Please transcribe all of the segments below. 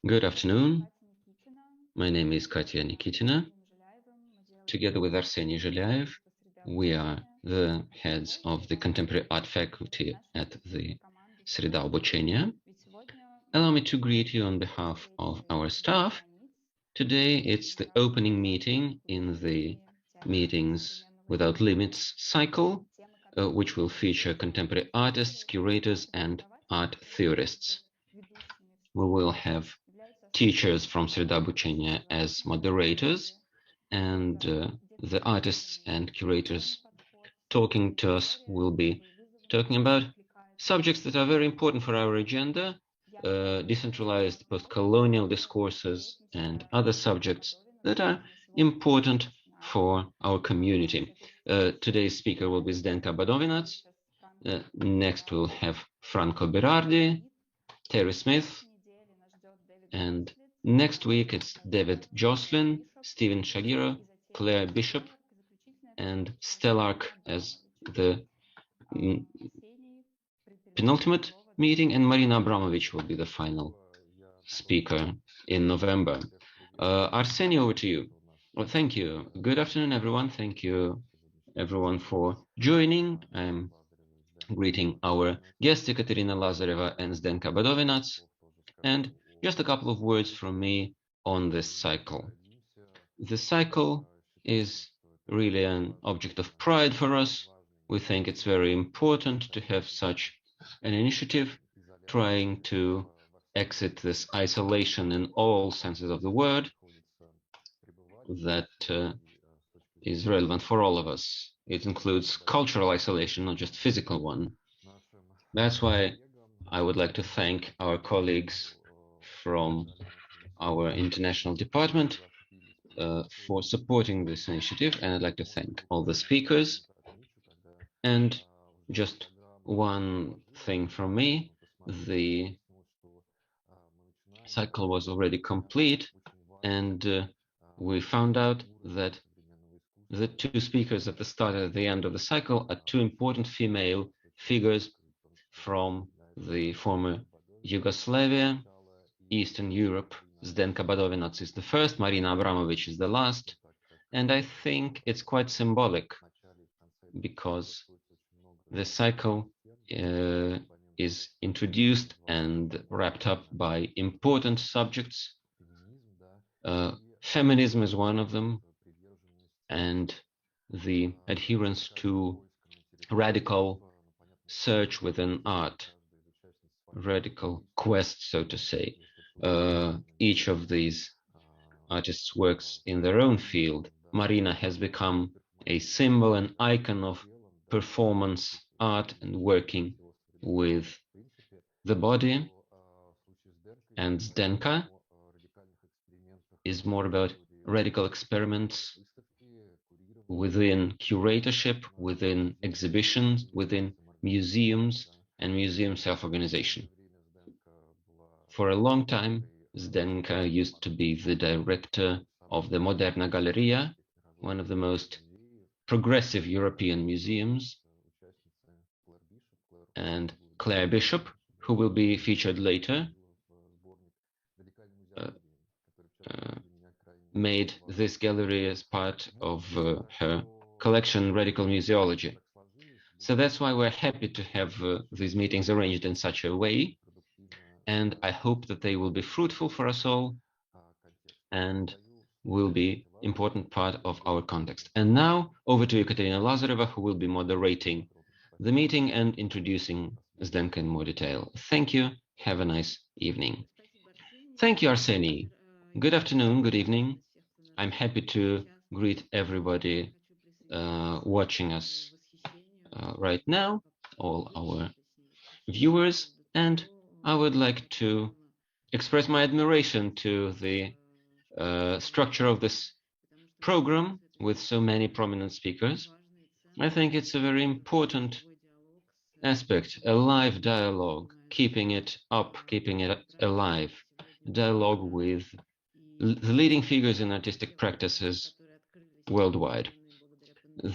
Good afternoon. My name is Katya Nikitina. Together with Arseny Zhilyaev, we are the heads of the Contemporary Art Faculty at the Sreda Obucheniya. Allow me to greet you on behalf of our staff. Today it's the opening meeting in the Meetings Without Limits cycle, which will feature contemporary artists, curators, and art theorists. We will have teachers from Sreda Obucheniya as moderators, and the artists and curators talking to us will be talking about subjects that are very important for our agenda, decentralized post-colonial discourses and other subjects that are important for our community. Today's speaker will be Zdenka Badovinac. Next we'll have Franco Berardi, Terry Smith, and next week it's David Jocelyn, Stephen Shagiro, Claire Bishop, and Stellark as the penultimate meeting, and Marina Abramovic will be the final speaker in November. Arseny, over to you. Well, thank you. Good afternoon, everyone. Thank you, everyone, for joining. I'm greeting our guests, Ekaterina Lazareva and Zdenka Badovinac, and just a couple of words from me on this cycle. The cycle is really an object of pride for us. We think it's very important to have such an initiative, trying to exit this isolation in all senses of the word that is relevant for all of us. It includes cultural isolation, not just physical one. That's why I would like to thank our colleagues from our international department for supporting this initiative, and I'd like to thank all the speakers. And just one thing from me, the cycle was already complete, and we found out that the two speakers at the start and at the end of the cycle are two important female figures from the former Yugoslavia, Eastern Europe. Zdenka Badovinac is the first, Marina Abramovic is the last, and I think it's quite symbolic because the cycle is introduced and wrapped up by important subjects. Feminism is one of them, and the adherence to radical search within art, radical quest, so to say. Each of these artists works in their own field. Marina has become a symbol, an icon of performance art and working with the body, and Zdenka is more about radical experiments within curatorship, within exhibitions, within museums and museum self-organization. For a long time, Zdenka used to be the director of the Moderna galerija, one of the most progressive European museums, and Claire Bishop, who will be featured later, made this gallery as part of her collection, Radical Museology. So that's why we're happy to have these meetings arranged in such a way, and I hope that they will be fruitful for us all and will be important part of our context. And now over to Ekaterina Lazareva, who will be moderating the meeting and introducing Zdenka in more detail. Thank you. Have a nice evening. Thank you, Arseny. Good afternoon, good evening. I'm happy to greet everybody watching us right now, all our viewers, and I would like to express my admiration to the structure of this program with so many prominent speakers. I think it's a very important aspect, a live dialogue, keeping it up, keeping it alive, dialogue with the leading figures in artistic practices worldwide.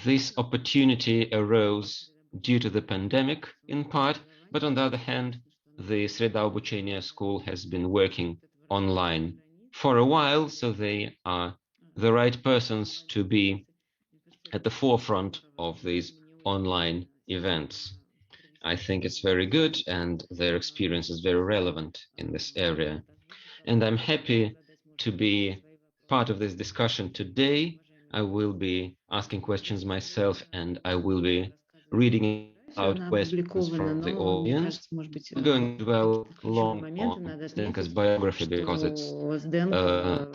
This opportunity arose due to the pandemic in part, but on the other hand, the Sreda Obucheniya school has been working online for a while, so they are the right persons to be at the forefront of these online events. I think it's very good, and their experience is very relevant in this area. And I'm happy to be part of this discussion today. I will be asking questions myself, and I will be reading out questions from the audience. I'm going to dwell long on Zdenka's biography because it's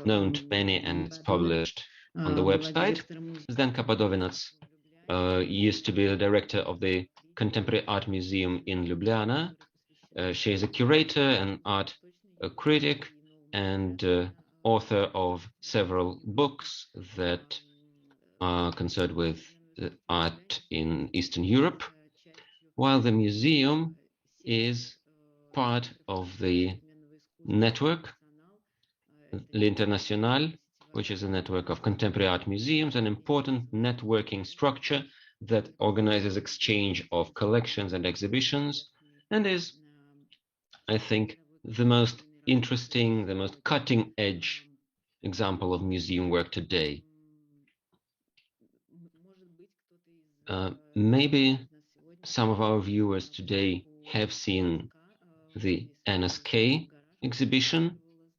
known to many and it's published on the website. Zdenka Badovinac used to be the director of the Contemporary Art Museum in Ljubljana. She is a curator, an art critic, and author of several books that are concerned with art in Eastern Europe, while the museum is part of the network, L'International, which is a network of contemporary art museums, an important networking structure that organizes exchange of collections and exhibitions, and is, I think, the most interesting, the most cutting-edge example of museum work today. Maybe some of our viewers today have seen the NSK exhibition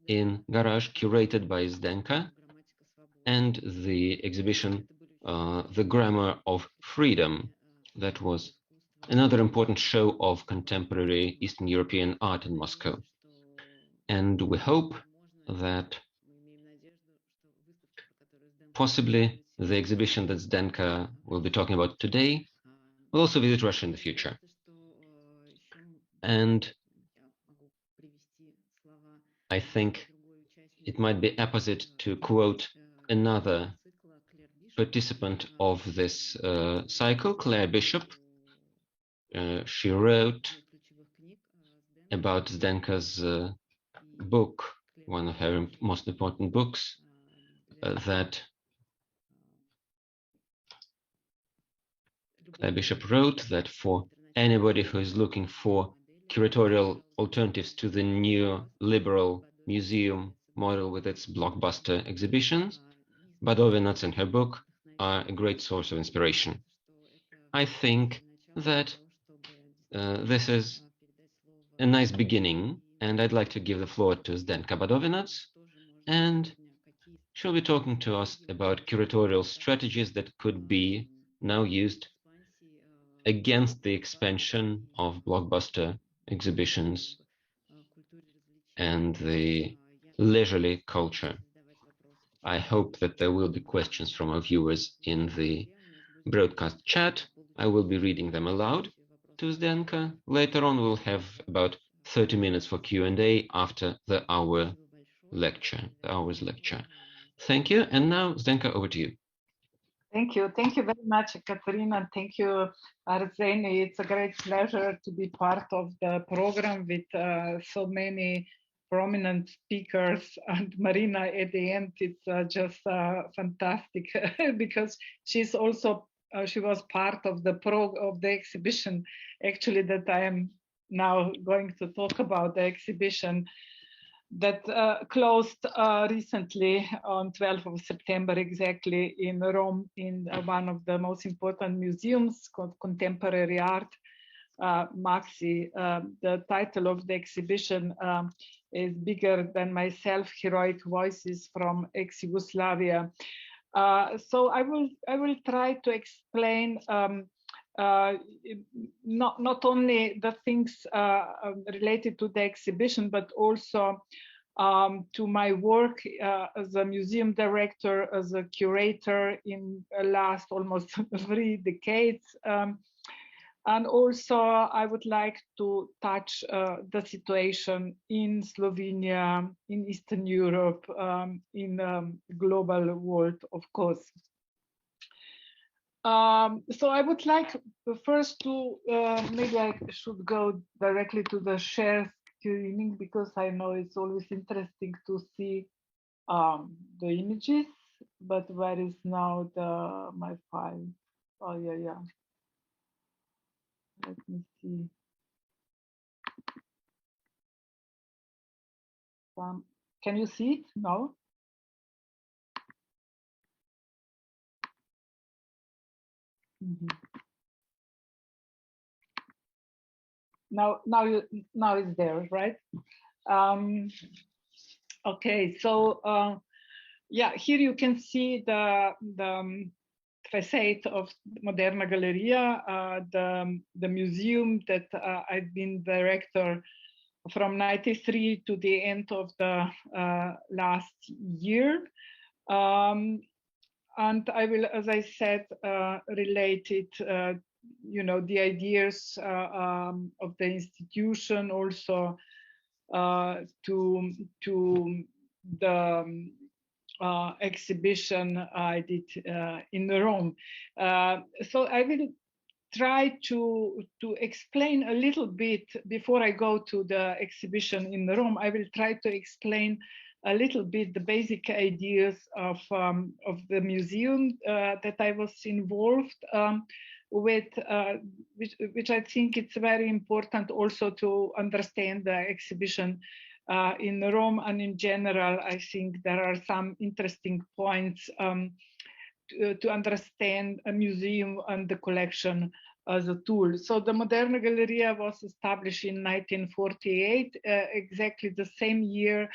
in Garage, curated by Zdenka, and the exhibition The Grammar of Freedom. That was another important show of contemporary Eastern European art in Moscow. And we hope that possibly the exhibition that Zdenka will be talking about today will also visit Russia in the future. And I think it might be apposite to quote another participant of this cycle, Claire Bishop. She wrote about Zdenka's book, one of her most important books, that Claire Bishop wrote that for anybody who is looking for curatorial alternatives to the new liberal museum model with its blockbuster exhibitions, Badovinac and her book are a great source of inspiration. I think that this is a nice beginning, and I'd like to give the floor to Zdenka Badovinac, and she'll be talking to us about curatorial strategies that could be now used against the expansion of blockbuster exhibitions and the leisurely culture. I hope that there will be questions from our viewers in the broadcast chat. I will be reading them aloud to Zdenka. Later on, we'll have about 30 minutes for Q&A after the hour's lecture. Thank you. And now, Zdenka, over to you. Thank you. Thank you very much, Katerina. Thank you, Arseny. It's a great pleasure to be part of the program with so many prominent speakers, and Marina at the end. It's just fantastic because she's also she was part of the exhibition, actually, that I am now going to talk about, the exhibition that closed recently on 12th of September, exactly, in Rome, in one of the most important museums called Contemporary Art, MAXXI. The title of the exhibition is Bigger Than Myself, Heroic Voices from Ex-Yugoslavia. So I will try to explain not only the things related to the exhibition, but also to my work as a museum director, as a curator in the last almost 3 decades. And also I would like to touch the situation in Slovenia, in Eastern Europe, in the global world, of course. So I would like first to, maybe I should go directly to the share screening, because I know it's always interesting to see the images, but where is now my file? Oh, yeah. Let me see. can you see it? No? Now it's there, right? Okay, so yeah, here you can see the facade of Moderna Galerija, the museum that I've been director from '93 to the end of the last year. And I will, as I said, relate it, the ideas of the institution also to the exhibition I did in Rome. So I will try to explain a little bit before I go to the exhibition in Rome. I will try to explain a little bit the basic ideas of the museum that I was involved with, which I think it's very important also to understand the exhibition in Rome. And in general, I think there are some interesting points to understand a museum and the collection as a tool. So the Moderna Galerija was established in 1948, exactly the same year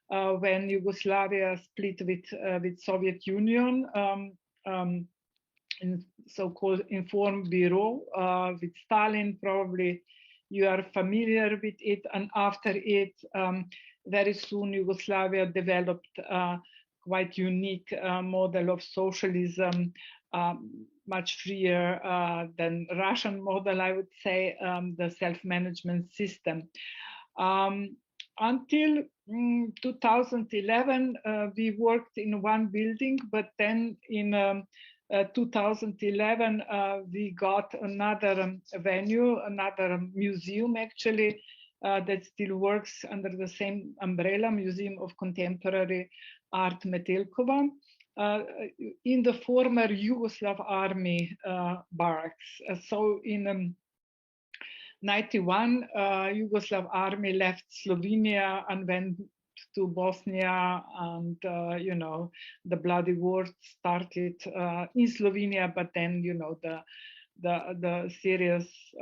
when Yugoslavia split with Soviet Union, in so-called Inform Bureau with Stalin. Probably you are familiar with it. And after it, very soon Yugoslavia developed quite unique model of socialism, much freer than Russian model, I would say, the self-management system. Until 2011, we worked in one building, but then in 2011, we got another venue, another museum actually, that still works under the same umbrella, Museum of Contemporary Art Metelkova, in the former Yugoslav army barracks. So in 91, Yugoslav army left Slovenia and went to Bosnia, and the bloody war started in Slovenia, but then the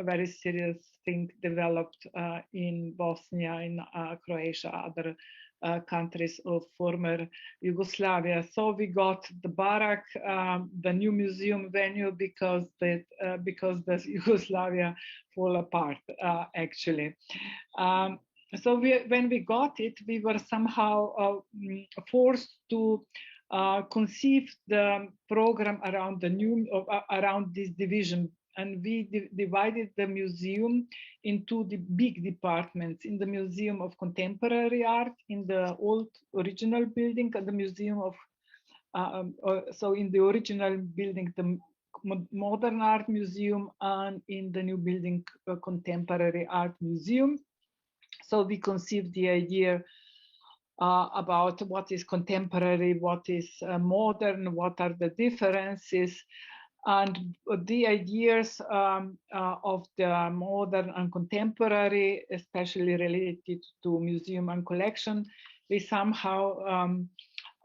very serious thing developed in Bosnia, in Croatia, other countries of former Yugoslavia. So we got the barrack, the new museum venue, because the Yugoslavia fall apart actually. So when we got it, we were somehow forced to conceive the program around around this division, and we divided the museum into the big departments: in the Museum of Contemporary Art, in the old original building, and the Museum of so in the original building, the Modern Art Museum, and in the new building, Contemporary Art Museum. So we conceived the idea about what is contemporary, what is modern, what are the differences, and the ideas of the modern and contemporary, especially related to museum and collection, we somehow,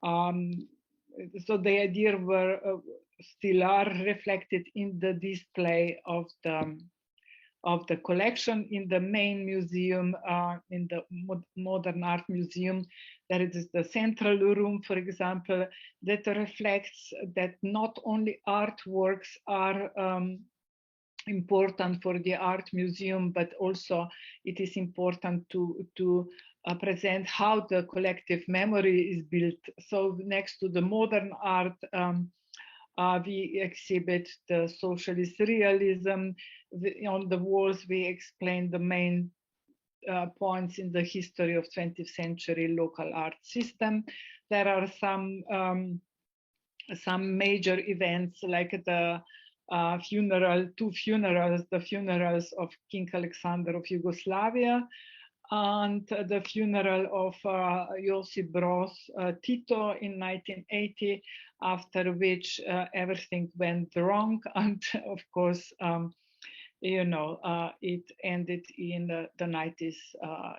so the idea were still are reflected in the display of the collection in the main museum, in the Modern Art Museum. There is the central room, for example, that reflects that not only artworks are important for the art museum, but also it is important to present how the collective memory is built. So next to the modern art, we exhibit the socialist realism. On the walls, we explain the main points in the history of 20th century local art system. There are some major events like the two funerals, the funerals of King Alexander of Yugoslavia and the funeral of Josip Broz Tito in 1980, after which everything went wrong, and of course it ended in the 90s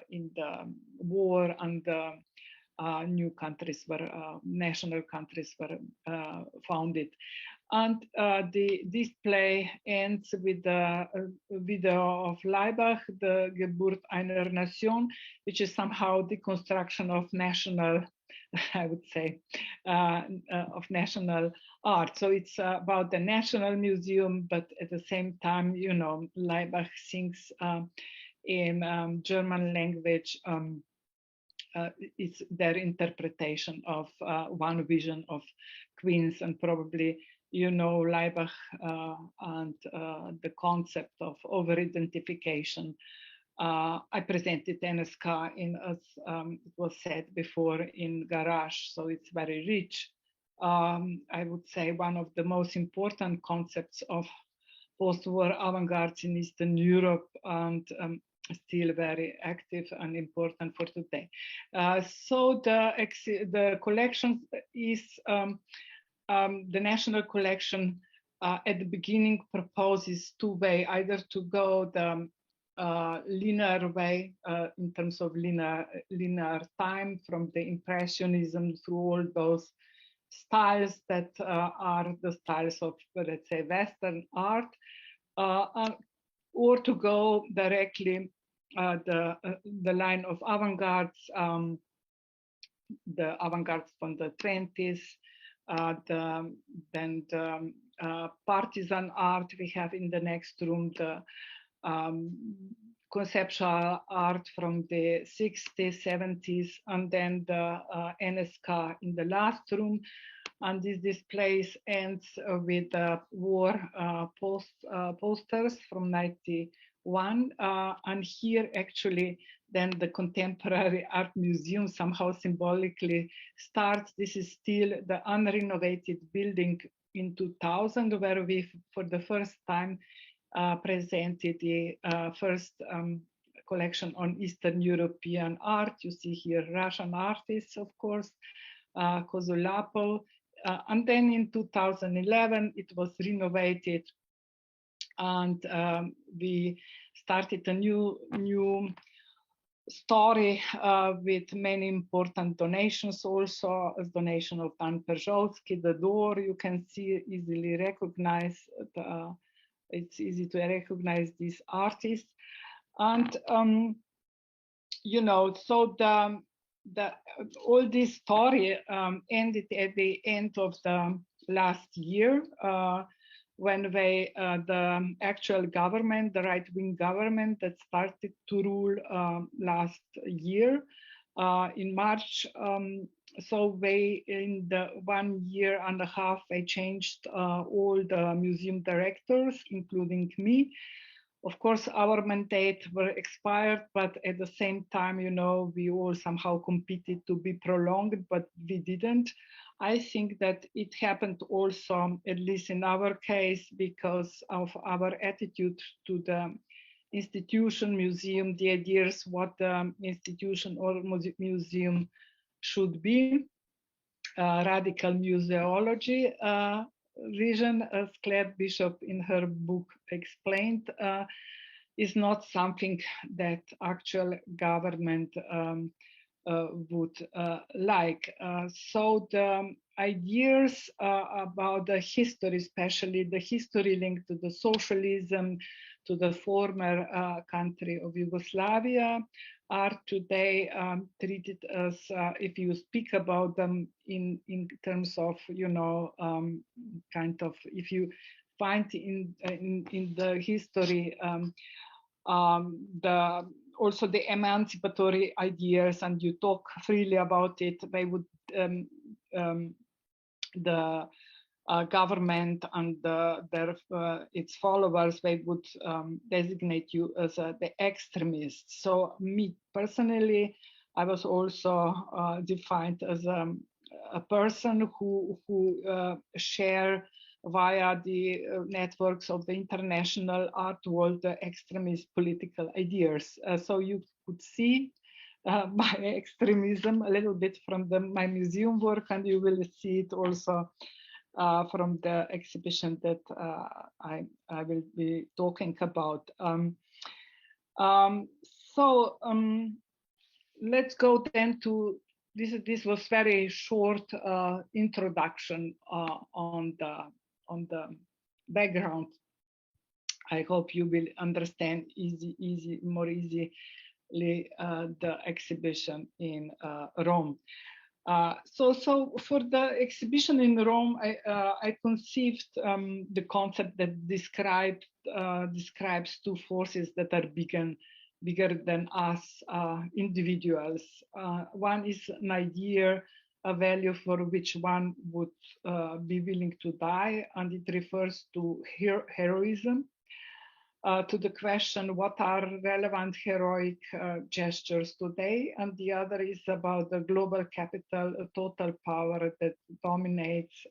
in the war and new countries were, national countries were founded. And the display ends with the video of Leibach, the Geburt einer Nation, which is somehow the construction of national, I would say, of national art. So it's about the National Museum, but at the same time, you know, Leibach sings in German language. It's their interpretation of one vision of Queens, and probably, you know, Leibach and the concept of over-identification. I presented NSK in, as it was said before, in Garage, so it's very rich. I would say one of the most important concepts of post-war avant-garde in Eastern Europe, and still very active and important for today. So the collection is the national collection at the beginning proposes two ways, either to go the linear way in terms of linear time from the Impressionism through all those styles that are the styles of, let's say, Western art, or to go directly the line of avant-gardes, the avant-gardes from the 20s, then the partisan art we have in the next room, the conceptual art from the 60s, 70s, and then the NSK in the last room. And this displays ends with war posters from 91. And here actually then the Contemporary Art Museum somehow symbolically starts. This is still the unrenovated building in 2000, where we for the first time presented the first collection on Eastern European art. You see here Russian artists, of course, Kozulapo. And then in 2011, it was renovated, and we started a new story with many important donations, also a donation of Dan Perzolski, the door you can see easily recognize. It's easy to recognize these artists. And, you know, so all this story ended at the end of the last year, when the actual government, the right-wing government that started to rule last year in March, so in the 1.5 years, they changed all the museum directors, including me. Of course, our mandate were expired, but at the same time, you know, we all somehow competed to be prolonged, but we didn't. I think that it happened also, at least in our case, because of our attitude to the institution, museum, the ideas what the institution or museum should be. Radical museology vision, as Claire Bishop in her book explained, is not something that actual government would like. So the ideas about the history, especially the history linked to the socialism, to the former country of Yugoslavia, are today treated as, if you speak about them in terms of, you know, kind of, if you find in the history also the emancipatory ideas, and you talk freely about it, they would the government and its followers, they would designate you as the extremist. So me personally, I was also defined as a person who share via the networks of the international art world the extremist political ideas. So you could see my extremism a little bit from my museum work, and you will see it also from the exhibition that I will be talking about. Let's go then to this was very short introduction on the background. I hope you will understand more easily the exhibition in Rome. So for the exhibition in Rome, I conceived the concept that describes two forces that are bigger than us individuals. One is an idea, a value for which one would be willing to die, and it refers to heroism. To the question, what are relevant heroic gestures today? And the other is about the global capital, total power that dominates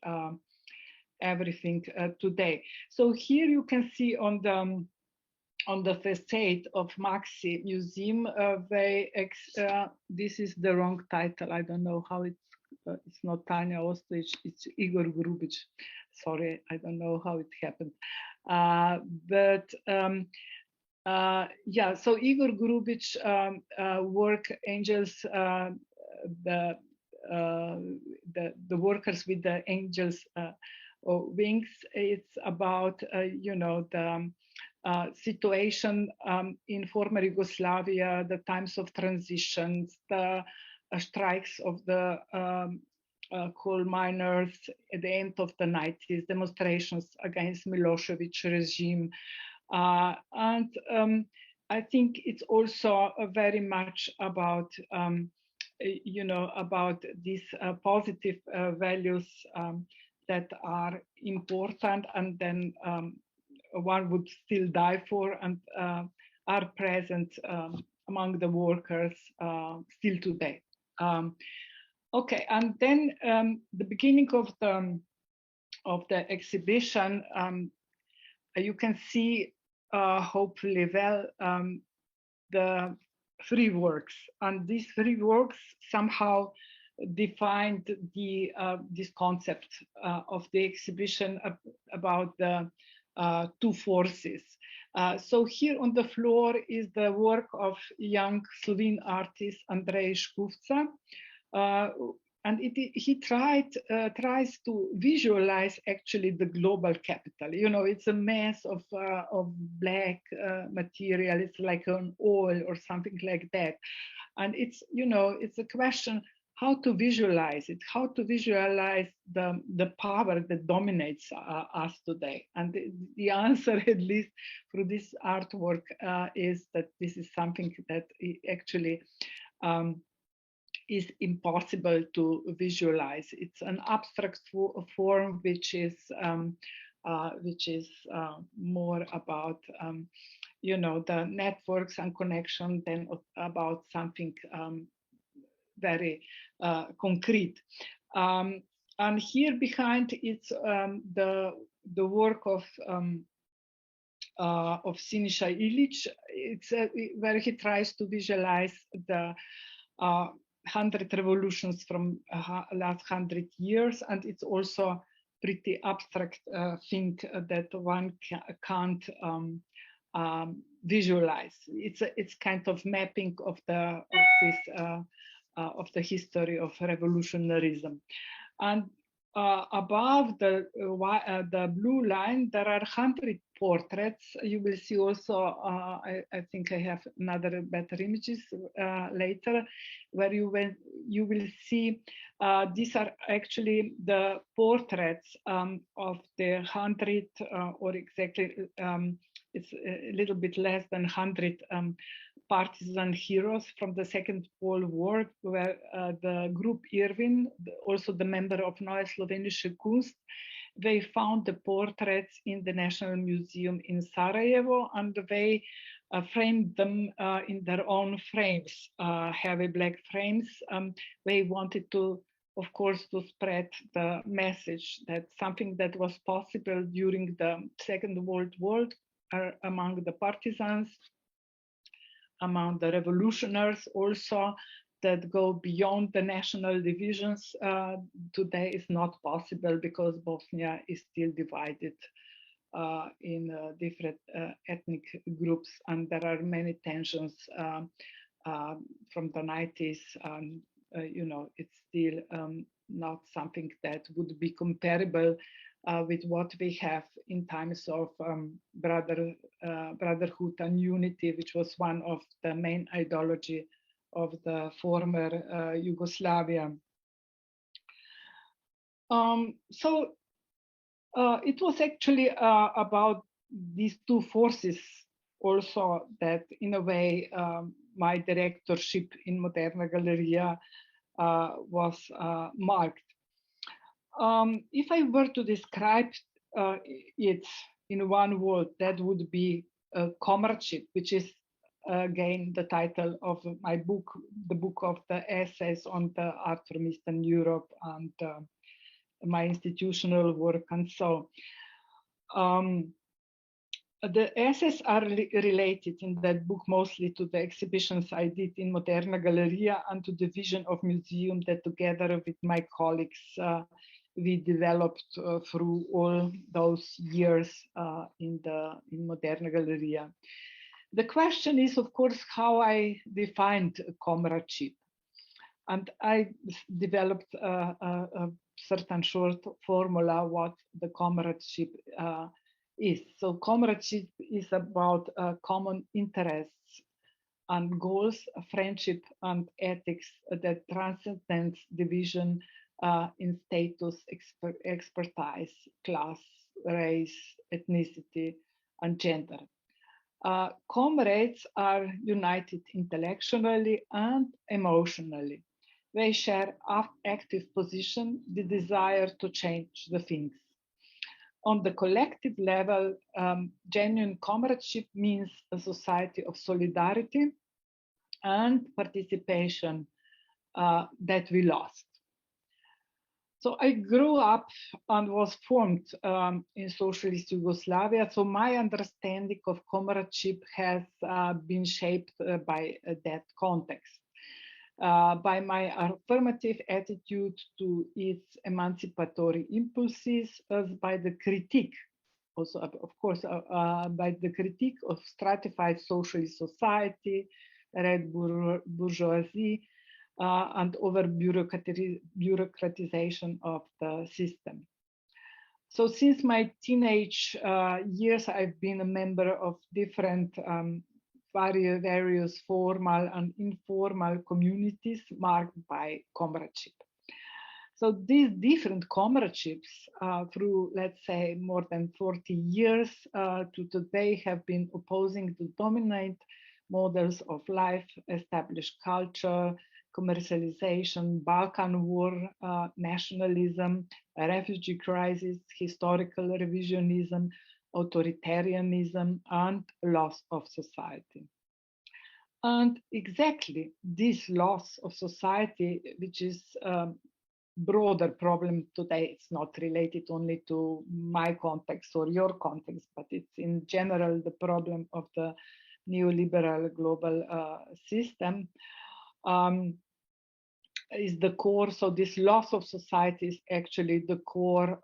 everything today. So here you can see on the facade of MAXXI Museum, this is the wrong title. I don't know how it's not Tanya Ostojic, it's Igor Grubic. Sorry, I don't know how it happened. Yeah, so Igor Grubic work angels, the workers with the angels wings. It's about the situation in former Yugoslavia, the times of transitions, the strikes of the coal miners at the end of the 90s, demonstrations against Milosevic regime. And I think it's also very much about, about these positive values that are important and then one would still die for and are present among the workers still today. Okay, and then the beginning of the exhibition, you can see hopefully well the three works, and these three works somehow defined this concept of the exhibition about the two forces. So here on the floor is the work of young Slovene artist Andrej Škufca. And he tries to visualize actually the global capital. It's a mass of black material. It's like an oil or something like that. And it's a question how to visualize it, how to visualize the power that dominates us today. And the answer, at least through this artwork, is that this is something that actually is impossible to visualize. It's an abstract form which is more about the networks and connection than about something very concrete. And here behind it's the work of Siniša Ilić. It's where he tries to visualize the 100 revolutions from last 100 years, and it's also pretty abstract thing that one can't visualize. It's kind of mapping of the history of revolutionarism, and above the blue line there are 100 portraits. You will see also, I think I have another better images later, where you will see these are actually the portraits of the 100 or exactly it's a little bit less than 100 partisan heroes from the Second World War, where the group Irvin, also the member of Neue Slowenische Kunst, they found the portraits in the National Museum in Sarajevo, and they framed them in their own frames, heavy black frames. They wanted to, of course, to spread the message that something that was possible during the Second World War among the partisans, among the revolutionaries also, that go beyond the national divisions today is not possible because Bosnia is still divided in different ethnic groups, and there are many tensions from the 90s it's still not something that would be comparable with what we have in times of brotherhood and unity, which was one of the main ideology of the former Yugoslavia. So it was actually about these two forces also that, in a way, my directorship in Moderna Galerija was marked. If I were to describe it in one word, that would be comradeship, which is again the title of my book, the book of the essays on the art from Eastern Europe and my institutional work. And so the essays are related in that book mostly to the exhibitions I did in Moderna Galerija and to the vision of museum that together with my colleagues we developed through all those years in Moderna Galerija. The question is, of course, how I defined comradeship. And I developed a certain short formula what the comradeship is. So comradeship is about common interests and goals, friendship and ethics that transcends division in status, expertise, class, race, ethnicity, and gender. Comrades are united intellectually and emotionally. They share active position, the desire to change the things. On the collective level, genuine comradeship means a society of solidarity and participation that we lost. So I grew up and was formed in socialist Yugoslavia. So my understanding of comradeship has been shaped by that context. By my affirmative attitude to its emancipatory impulses, as by the critique, also of course, by the critique of stratified socialist society, red bourgeoisie, and over bureaucratization of the system. So since my teenage years, I've been a member of different various formal and informal communities marked by comradeship. So these different comradeships through, let's say, more than 40 years to today have been opposing the dominant models of life, established culture, commercialization, Balkan War, nationalism, refugee crisis, historical revisionism, authoritarianism, and loss of society. And exactly this loss of society, which is a broader problem today, it's not related only to my context or your context, but it's in general the problem of the neoliberal global system, is the core. So this loss of society is actually the core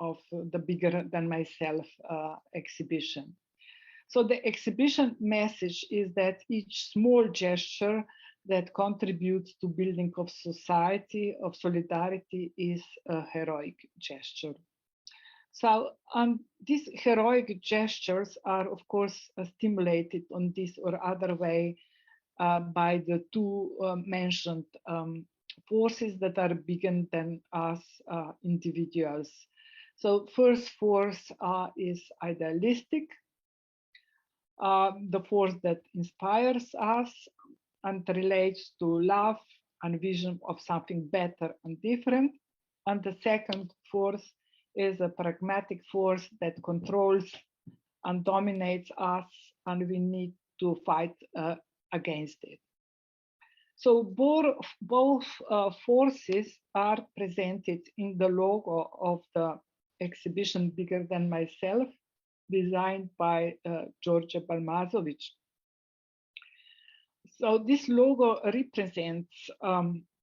of the Bigger Than Myself exhibition. So the exhibition message is that each small gesture that contributes to building of society, of solidarity, is a heroic gesture. So these heroic gestures are, of course, stimulated on this or other way by the two mentioned forces that are bigger than us individuals. So first force is idealistic, the force that inspires us and relates to love and vision of something better and different. And the second force is a pragmatic force that controls and dominates us, and we need to fight against it. So both forces are presented in the logo of the exhibition Bigger Than Myself, designed by George Balmazovic. So this logo represents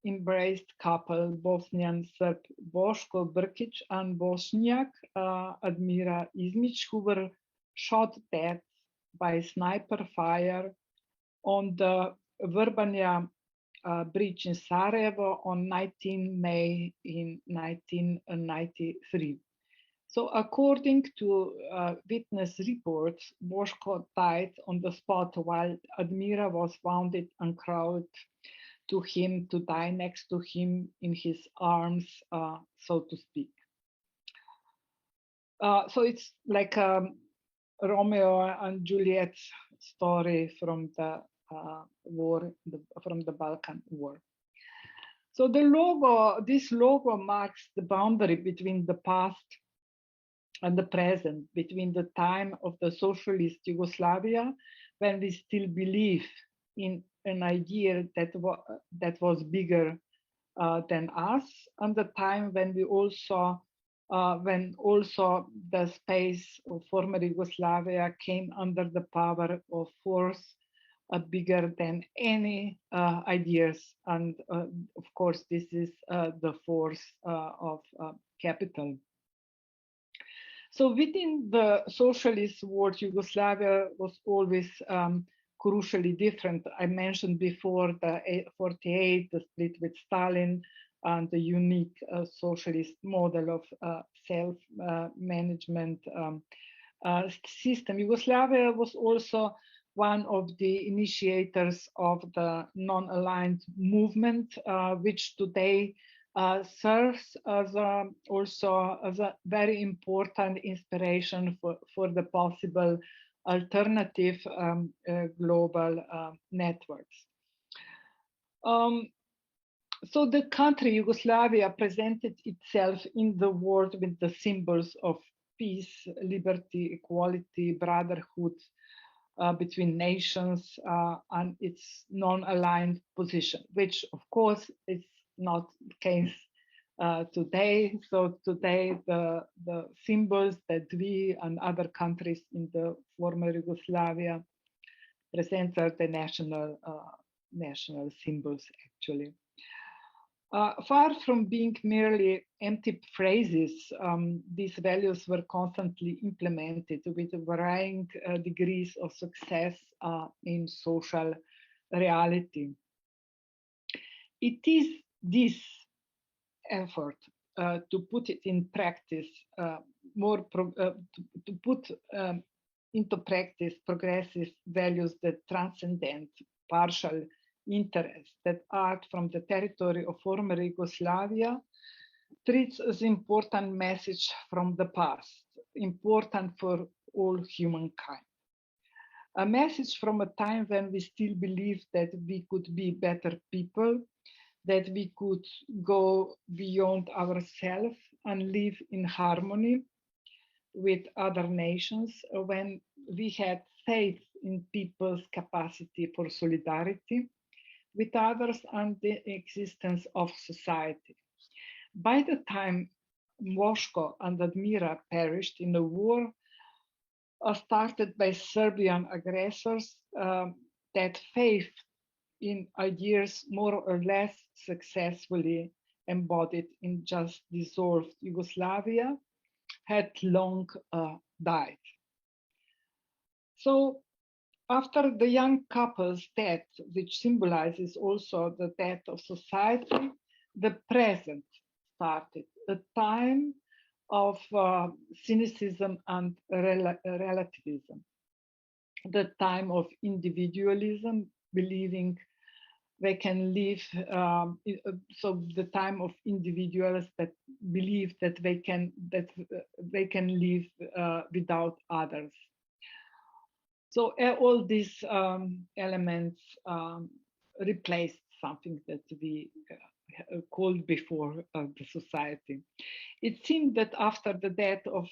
embraced couple, Bosnian Serb Boško Brkic and Bosniak Admira Izmic, who were shot dead by sniper fire on the Vrbanja bridge in Sarajevo on 19 May in 1993. So according to witness reports, Boško died on the spot while Admira was wounded and crowded to him to die next to him in his arms, so to speak. So it's like Romeo and Juliet story from the war, from the Balkan War. So the logo, this logo marks the boundary between the past and the present, between the time of the socialist Yugoslavia, when we still believe in an idea that was bigger than us, and the time when we also when also the space of former Yugoslavia came under the power of force bigger than any ideas. And of course, this is the force of capital. So within the socialist world, Yugoslavia was always crucially different. I mentioned before the 48, the split with Stalin, and the unique socialist model of self-management system. Yugoslavia was also one of the initiators of the non-aligned movement, which today serves as also as a very important inspiration for the possible alternative global networks. So the country Yugoslavia presented itself in the world with the symbols of peace, liberty, equality, brotherhood between nations, and its non-aligned position, which of course is not the case today. So today the symbols that we and other countries in the former Yugoslavia present are the national symbols actually. Far from being merely empty phrases, these values were constantly implemented with varying degrees of success in social reality. It is this effort to put it in practice, to put into practice progressive values that transcend partial interests, that art from the territory of former Yugoslavia treats as important message from the past, important for all humankind. A message from a time when we still believe that we could be better people, that we could go beyond ourselves and live in harmony with other nations, when we had faith in people's capacity for solidarity with others and the existence of society. By the time Boško and Admira perished in a war started by Serbian aggressors, that faith in ideas more or less successfully embodied in just dissolved Yugoslavia had long died. So after the young couple's death, which symbolizes also the death of society, the present started, a time of cynicism and relativism, the time of individualism, believing they can live, so the time of individuals that believe that they can live without others. So all these elements replaced something that we called before the society. It seemed that after the death of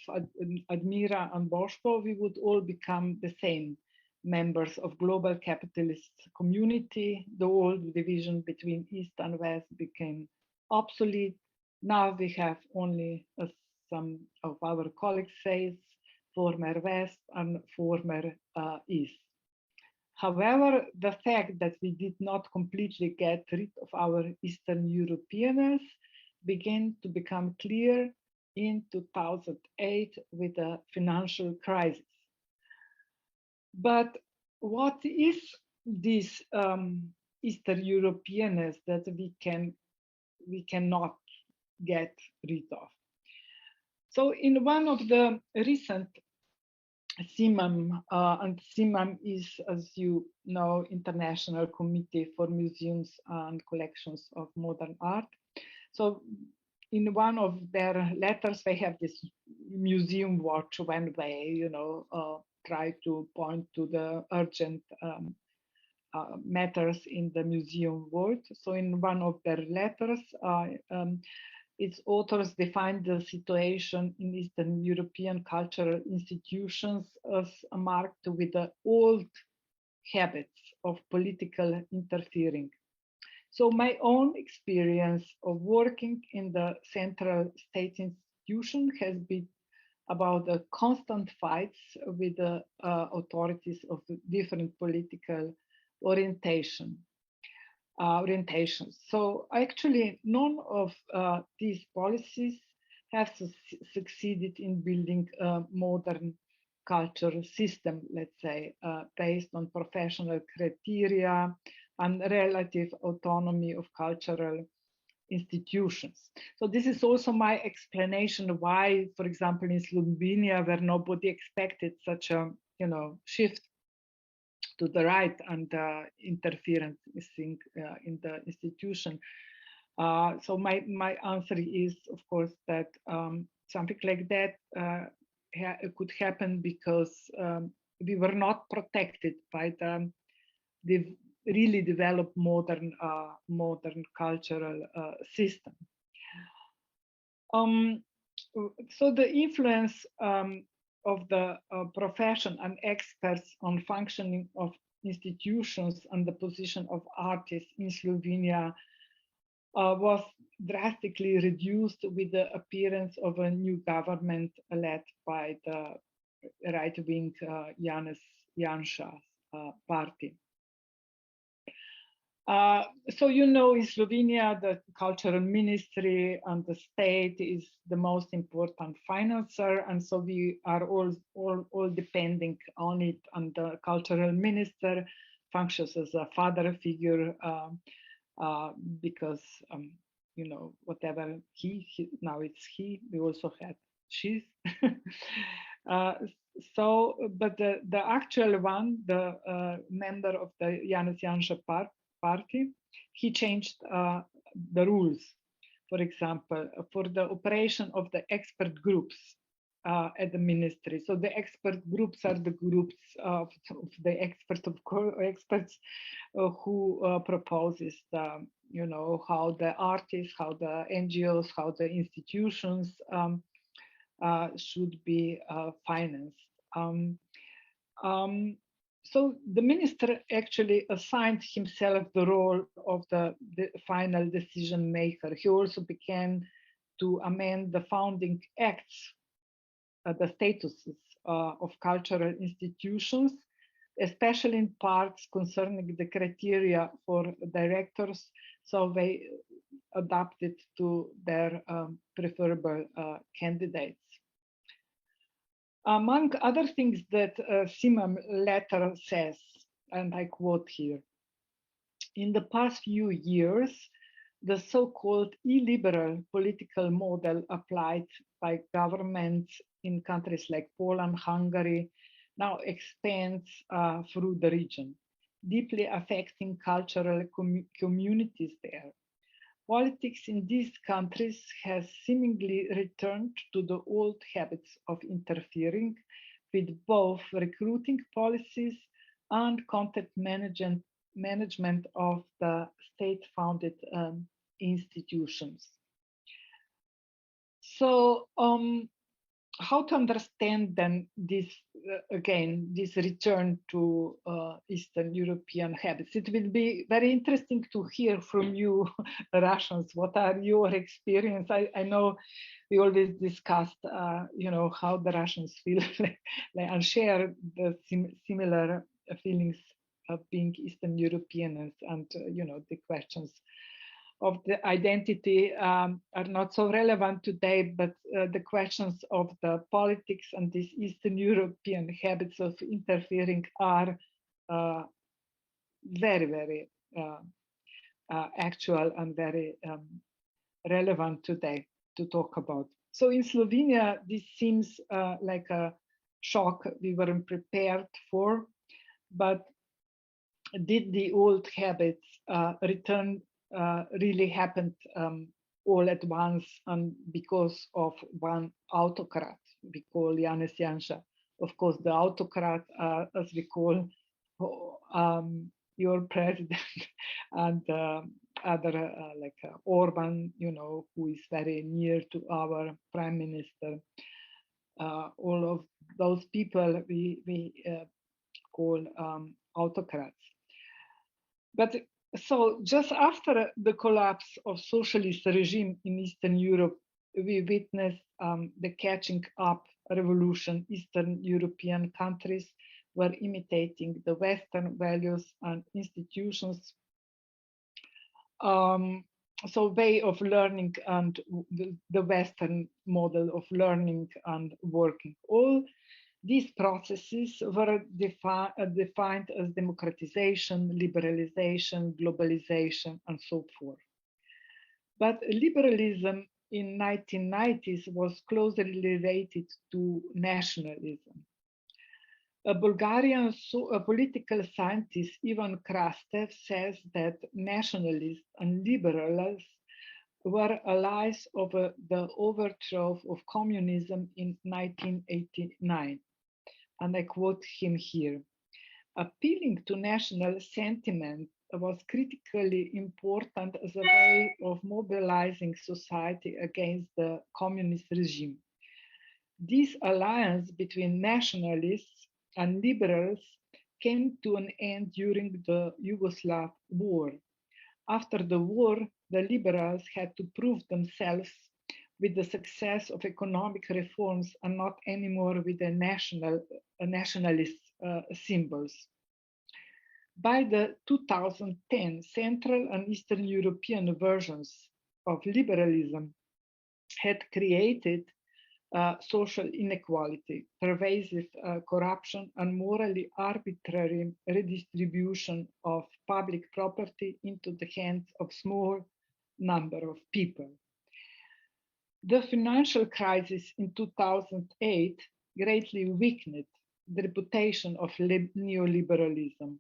Admira and Boško, we would all become the same members of global capitalist community. The old division between East and West became obsolete. Now we have only, as some of our colleagues say, former West and former East. However, the fact that we did not completely get rid of our Eastern Europeans began to become clear in 2008 with the financial crisis. But what is this Eastern Europeanness that we cannot get rid of. So in one of the recent CIMAM, and CIMAM is, as you know, International Committee for Museums and Collections of Modern Art. So in one of their letters, they have this museum watch when they, try to point to the urgent matters in the museum world. So in one of their letters, its authors defined the situation in Eastern European cultural institutions as marked with the old habits of political interfering. So my own experience of working in the central state institution has been about the constant fights with the authorities of different political orientations. So actually, none of these policies have succeeded in building a modern cultural system, let's say, based on professional criteria and relative autonomy of cultural institutions. So this is also my explanation why, for example, in Slovenia, where nobody expected such a shift to the right and interference in the institution. So my answer is, of course, that something like that could happen because we were not protected by the really developed modern cultural system. So the influence of the profession and experts on functioning of institutions and the position of artists in Slovenia was drastically reduced with the appearance of a new government led by the right-wing Janez Janša's party. So in Slovenia, the cultural ministry and the state is the most important financer, and so we are all depending on it. And the cultural minister functions as a father figure because whatever he now it's he. We also had she's. So, but the actual one, the member of the Janez Janša party, he changed the rules. For example, for the operation of the expert groups at the ministry. So the expert groups are the groups of the experts who proposes the, how the artists, how the NGOs, how the institutions should be financed. So the minister actually assigned himself the role of the final decision maker. He also began to amend the founding acts, the statuses of cultural institutions, especially in parts concerning the criteria for directors. So they adapted to their preferable candidates. Among other things that CIMAM letter says, and I quote here, in the past few years, the so-called illiberal political model applied by governments in countries like Poland, Hungary, now expands through the region, deeply affecting cultural communities there. Politics in these countries has seemingly returned to the old habits of interfering with both recruiting policies and content management of the state-founded institutions. So how to understand then this, again, this return to Eastern European habits? It will be very interesting to hear from you, Russians. What are your experience? I know we always discussed, how the Russians feel and share the similar feelings of being Eastern Europeans, and, the questions of the identity are not so relevant today, but the questions of the politics and these Eastern European habits of interfering are very, very actual and very relevant today to talk about. So in Slovenia, this seems like a shock we weren't prepared for, but did the old habits return really happened all at once and because of one autocrat we call Janez Janša. Of course, the autocrat, as we call your president and other like Orban, you know, who is very near to our prime minister. All of those people we call autocrats. But so just after the collapse of socialist regime in Eastern Europe, we witnessed the catching up revolution. Eastern European countries were imitating the Western values and institutions. So way of learning and the Western model of learning and working. All these processes were defined as democratization, liberalization, globalization, and so forth. But liberalism in 1990s was closely related to nationalism. A Bulgarian political scientist, Ivan Krastev, says that nationalists and liberals were allies of the overthrow of communism in 1989. And I quote him here: appealing to national sentiment was critically important as a way of mobilizing society against the communist regime. This alliance between nationalists and liberals came to an end during the Yugoslav war. After the war, the liberals had to prove themselves with the success of economic reforms and not anymore with the nationalist symbols. By the 2010 Central and Eastern European versions of liberalism had created social inequality, pervasive corruption, and morally arbitrary redistribution of public property into the hands of small number of people. The financial crisis in 2008 greatly weakened the reputation of neoliberalism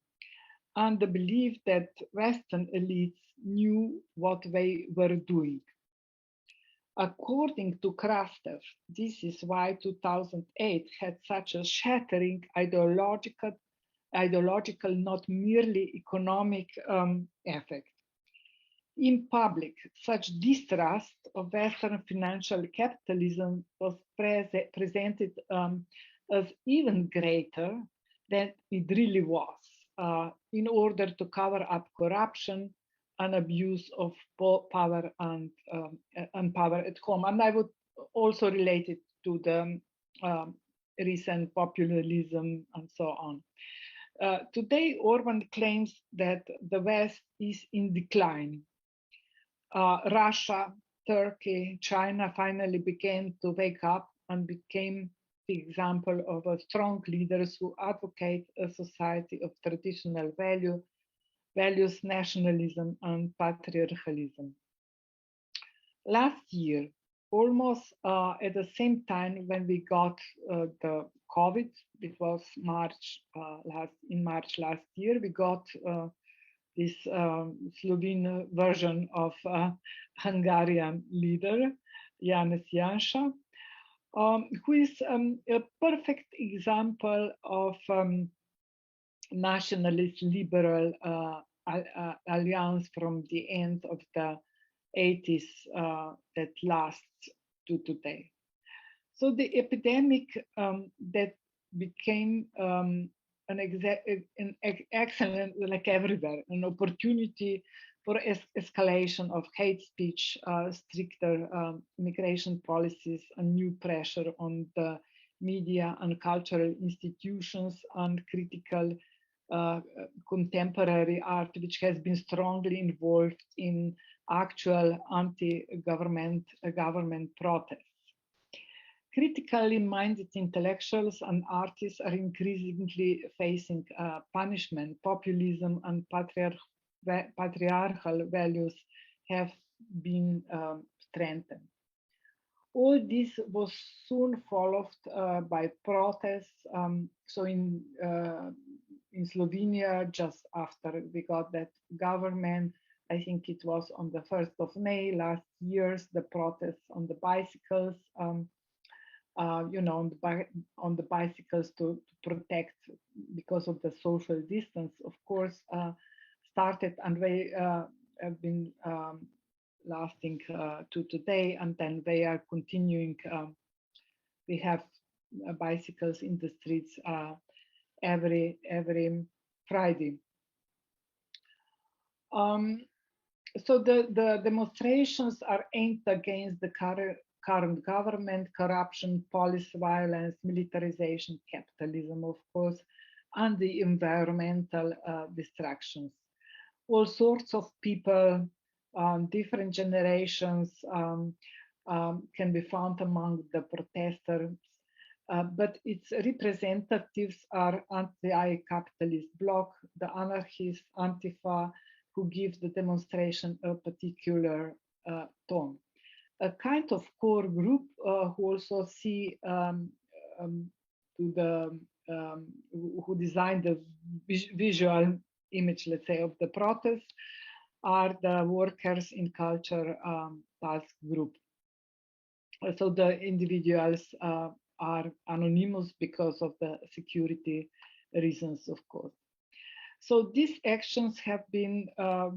and the belief that Western elites knew what they were doing. According to Krastev, this is why 2008 had such a shattering ideological, not merely economic effect. In public, such distrust of Western financial capitalism was presented as even greater than it really was, in order to cover up corruption and abuse of power and power at home. And I would also relate it to the recent populism and so on. Today, Orban claims that the West is in decline. Russia, Turkey, China finally began to wake up and became the example of strong leaders who advocate a society of traditional values, nationalism, and patriarchalism. Last year, almost at the same time when we got the COVID, it was in March last year, we got this Slovene version of Hungarian leader, Janez Janša, who is a perfect example of nationalist liberal alliance from the end of the 80s that lasts to today. So the epidemic that became an excellent, like everywhere, an opportunity for escalation of hate speech, stricter immigration policies, and new pressure on the media and cultural institutions, and critical contemporary art, which has been strongly involved in actual anti-government protests. Critically minded intellectuals and artists are increasingly facing punishment, populism, and patriarchal values have been strengthened. All this was soon followed by protests. So in Slovenia, just after we got that government, I think it was on the 1st of May last year, the protests on the bicycles, on the bicycles to protect because of the social distance, of course, started, and they have been lasting to today, and then they are continuing. We have bicycles in the streets every Friday. So the demonstrations are aimed against the current government, corruption, police violence, militarization, capitalism, of course, and the environmental distractions. All sorts of people, different generations can be found among the protesters, but its representatives are anti-capitalist bloc, the anarchists, Antifa, who give the demonstration a particular tone. A kind of core group who also see who designed the visual image, let's say, of the protest, are the workers in culture task group. So the individuals are anonymous because of the security reasons, of course. So these actions have been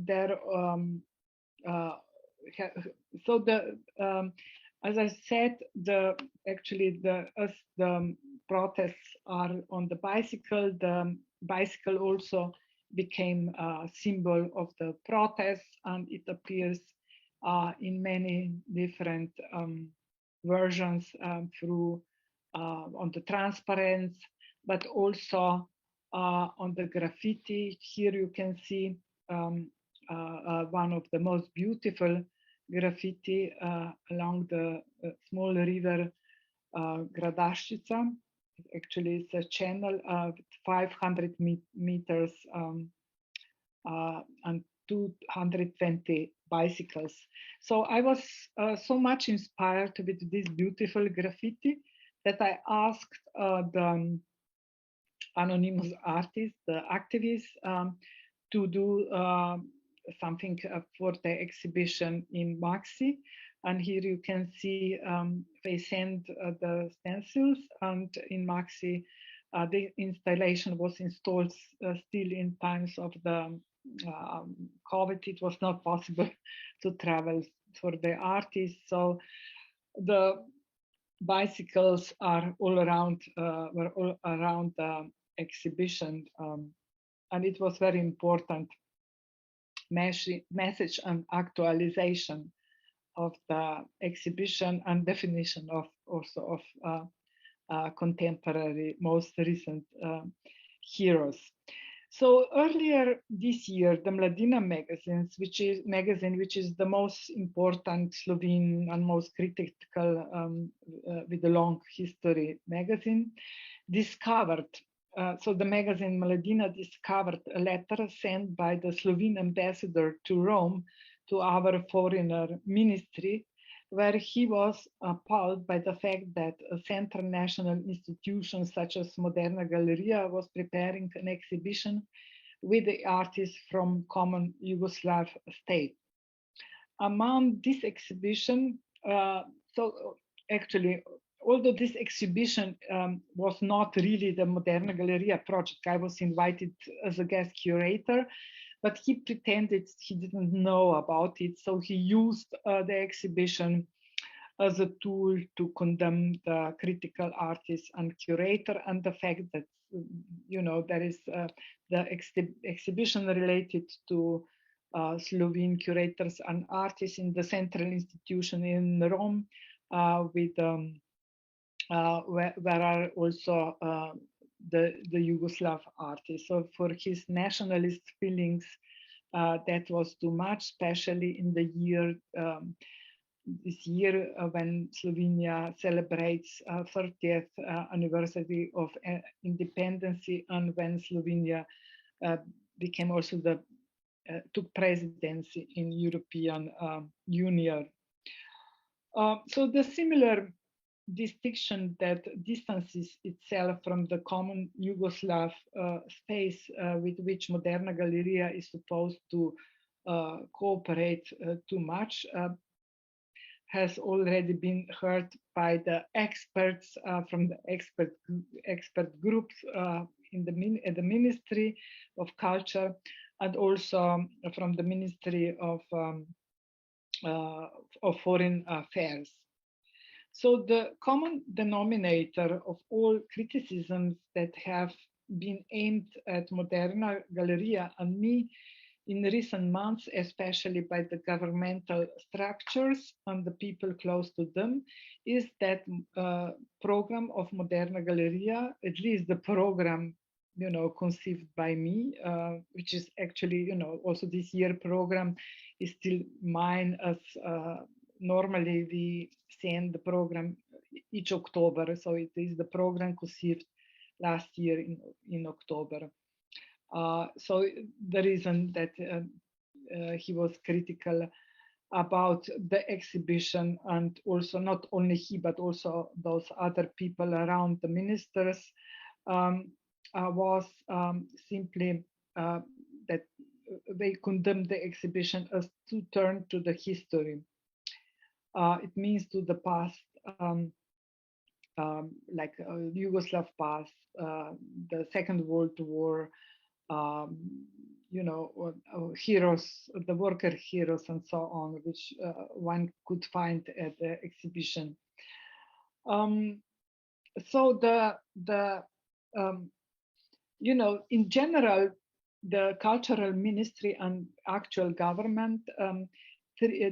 there. So as I said, as the protests are on the bicycle also became a symbol of the protests, and it appears in many different versions through on the transparents, but also on the graffiti. Here you can see one of the most beautiful graffiti along the small river Gradaščica. Actually, it's a channel of 500 meters and 220 bicycles. So I was so much inspired with this beautiful graffiti that I asked the anonymous artists, the activists, to do something for the exhibition in MAXXI. And here you can see they send the stencils, and in MAXXI the installation was installed still in times of the COVID. It was not possible to travel for the artists, so the bicycles are all around, were all around the exhibition, and it was very important message and actualization of the exhibition and definition of also of contemporary, most recent heroes. So earlier this year, the Mladina magazine, which is the most important Slovene and most critical with a long history magazine, discovered. So the magazine Mladina discovered a letter sent by the Slovene ambassador to Rome to our foreign ministry, where he was appalled by the fact that a central national institution such as Moderna galerija was preparing an exhibition with the artists from common Yugoslav state. Among this exhibition, so actually, although this exhibition was not really the Moderna galerija project, I was invited as a guest curator, but he pretended he didn't know about it. So he used the exhibition as a tool to condemn the critical artist and curator, and the fact that, you know, there is the exhibition related to Slovene curators and artists in the central institution in Rome, with where are also the Yugoslav artists. So for his nationalist feelings, that was too much, especially in the year, this year when Slovenia celebrates 30th anniversary of independence, and when Slovenia became also the took presidency in European Union. So the similar distinction that distances itself from the common Yugoslav space with which Moderna Galerija is supposed to cooperate too much has already been heard by the experts from the expert groups in the Ministry of Culture, and also from the Ministry of Foreign Affairs. So the common denominator of all criticisms that have been aimed at Moderna Galerija and me in recent months, especially by the governmental structures and the people close to them, is that program of Moderna Galerija, at least the program, conceived by me, which is actually, also this year program is still mine, as normally we send the program each October. So it is the program conceived last year in October. So the reason that he was critical about the exhibition, and also not only he, but also those other people around the ministers, was simply that they condemned the exhibition as to turn to the history. It means to the past, like Yugoslav past, the Second World War, heroes, the worker heroes, and so on, which one could find at the exhibition. So in general, the cultural ministry and actual government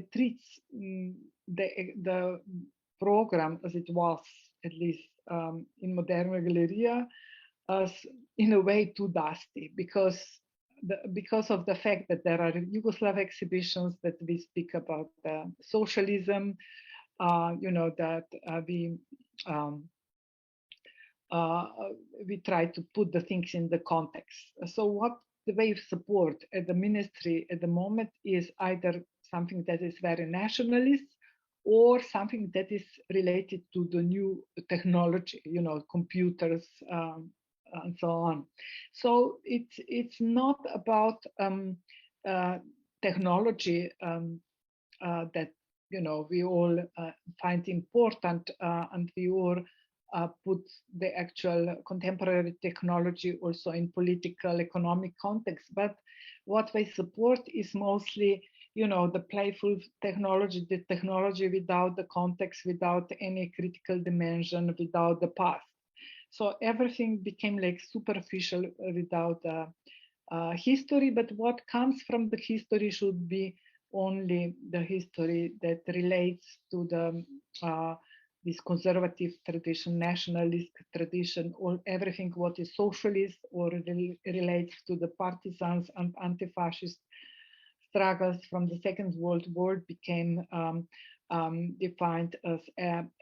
treats the program as it was, at least in Moderna Galerija, as in a way too dusty, because of the fact that there are Yugoslav exhibitions that we speak about socialism, that we try to put the things in the context. So what the way of support at the ministry at the moment is either something that is very nationalist, or something that is related to the new technology, computers, and so on. So it's not about technology that we all find important, and we all put the actual contemporary technology also in political, economic context. But what they support is mostly the playful technology, the technology without the context, without any critical dimension, without the past. So everything became like superficial without history, but what comes from the history should be only the history that relates to the this conservative tradition, nationalist tradition, or everything what is socialist or relates to the partisans and anti-fascist struggles from the Second World War became defined as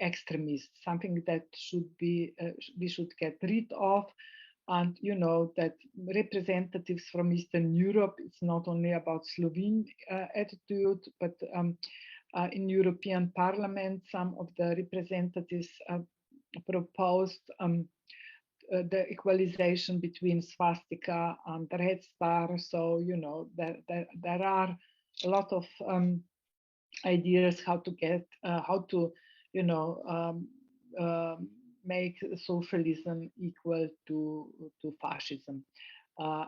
extremist, something that should be we should get rid of. And that representatives from Eastern Europe, it's not only about Slovene attitude, but in European Parliament, some of the representatives proposed the equalization between swastika and red star. So there are a lot of ideas how to get how to make socialism equal to fascism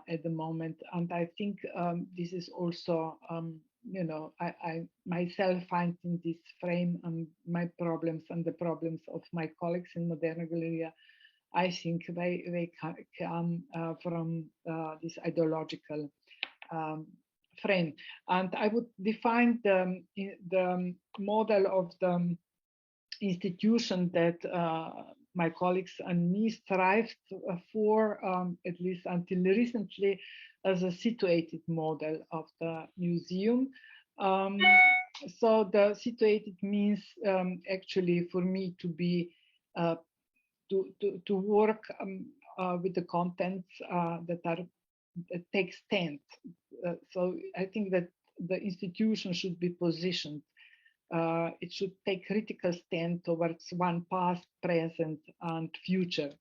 at the moment. And I think this is also I myself find in this frame and my problems and the problems of my colleagues in Moderna Galerija, I think they come from this ideological frame. And I would define the model of the institution that my colleagues and me strived for, at least until recently, as a situated model of the museum. So the situated means actually for me to be to work with the contents that are take stand. So I think that the institution should be positioned. It should take critical stand towards one past, present, and future.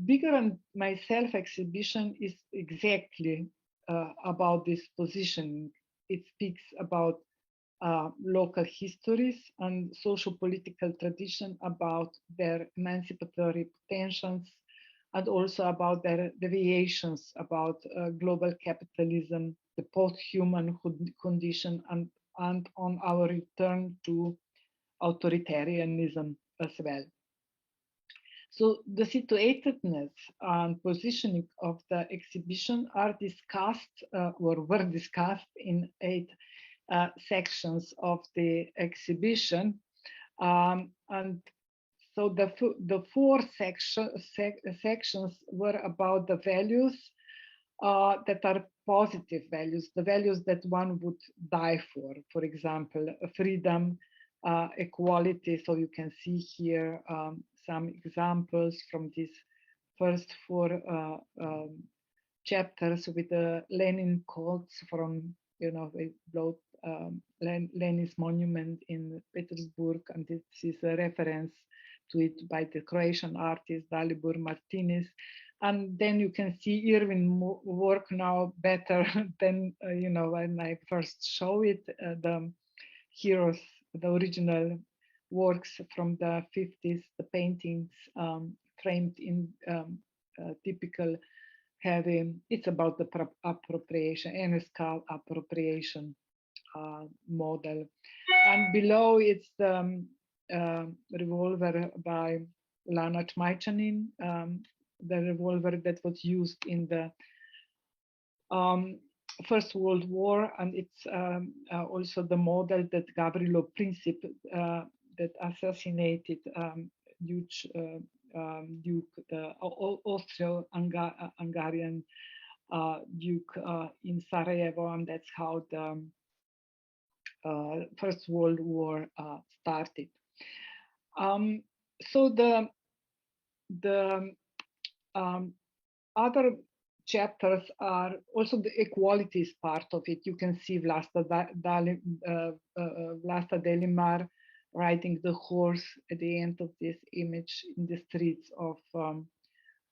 Biggern Myself exhibition is exactly about this positioning. It speaks about local histories and socio-political tradition, about their emancipatory potentials, and also about their deviations about global capitalism, the post-human condition, and on our return to authoritarianism as well. So the situatedness and positioning of the exhibition are discussed or were discussed in 8 sections of the exhibition. And so the 4 sections were about the values that are positive values, the values that one would die for example, freedom, equality. So you can see here some examples from these first 4 chapters with the Lenin quotes from, we wrote Lenin's monument in Petersburg, and this is a reference to it by the Croatian artist Dalibor Martinez. And then you can see Irvin work now better than, when I first show it, the heroes, the original works from the 50s, the paintings framed in typical heavy, it's about the appropriation, NSCAL appropriation model. And below it's the revolver by Lana Tmaichanin, the revolver that was used in the First World War, and it's also the model that Gavrilo Princip, that assassinated huge Duke, the Austro-Hungarian Duke in Sarajevo, and that's how the First World War started. So the other chapters are also the equality is part of it. You can see Vlasta Delimar riding the horse at the end of this image in the streets of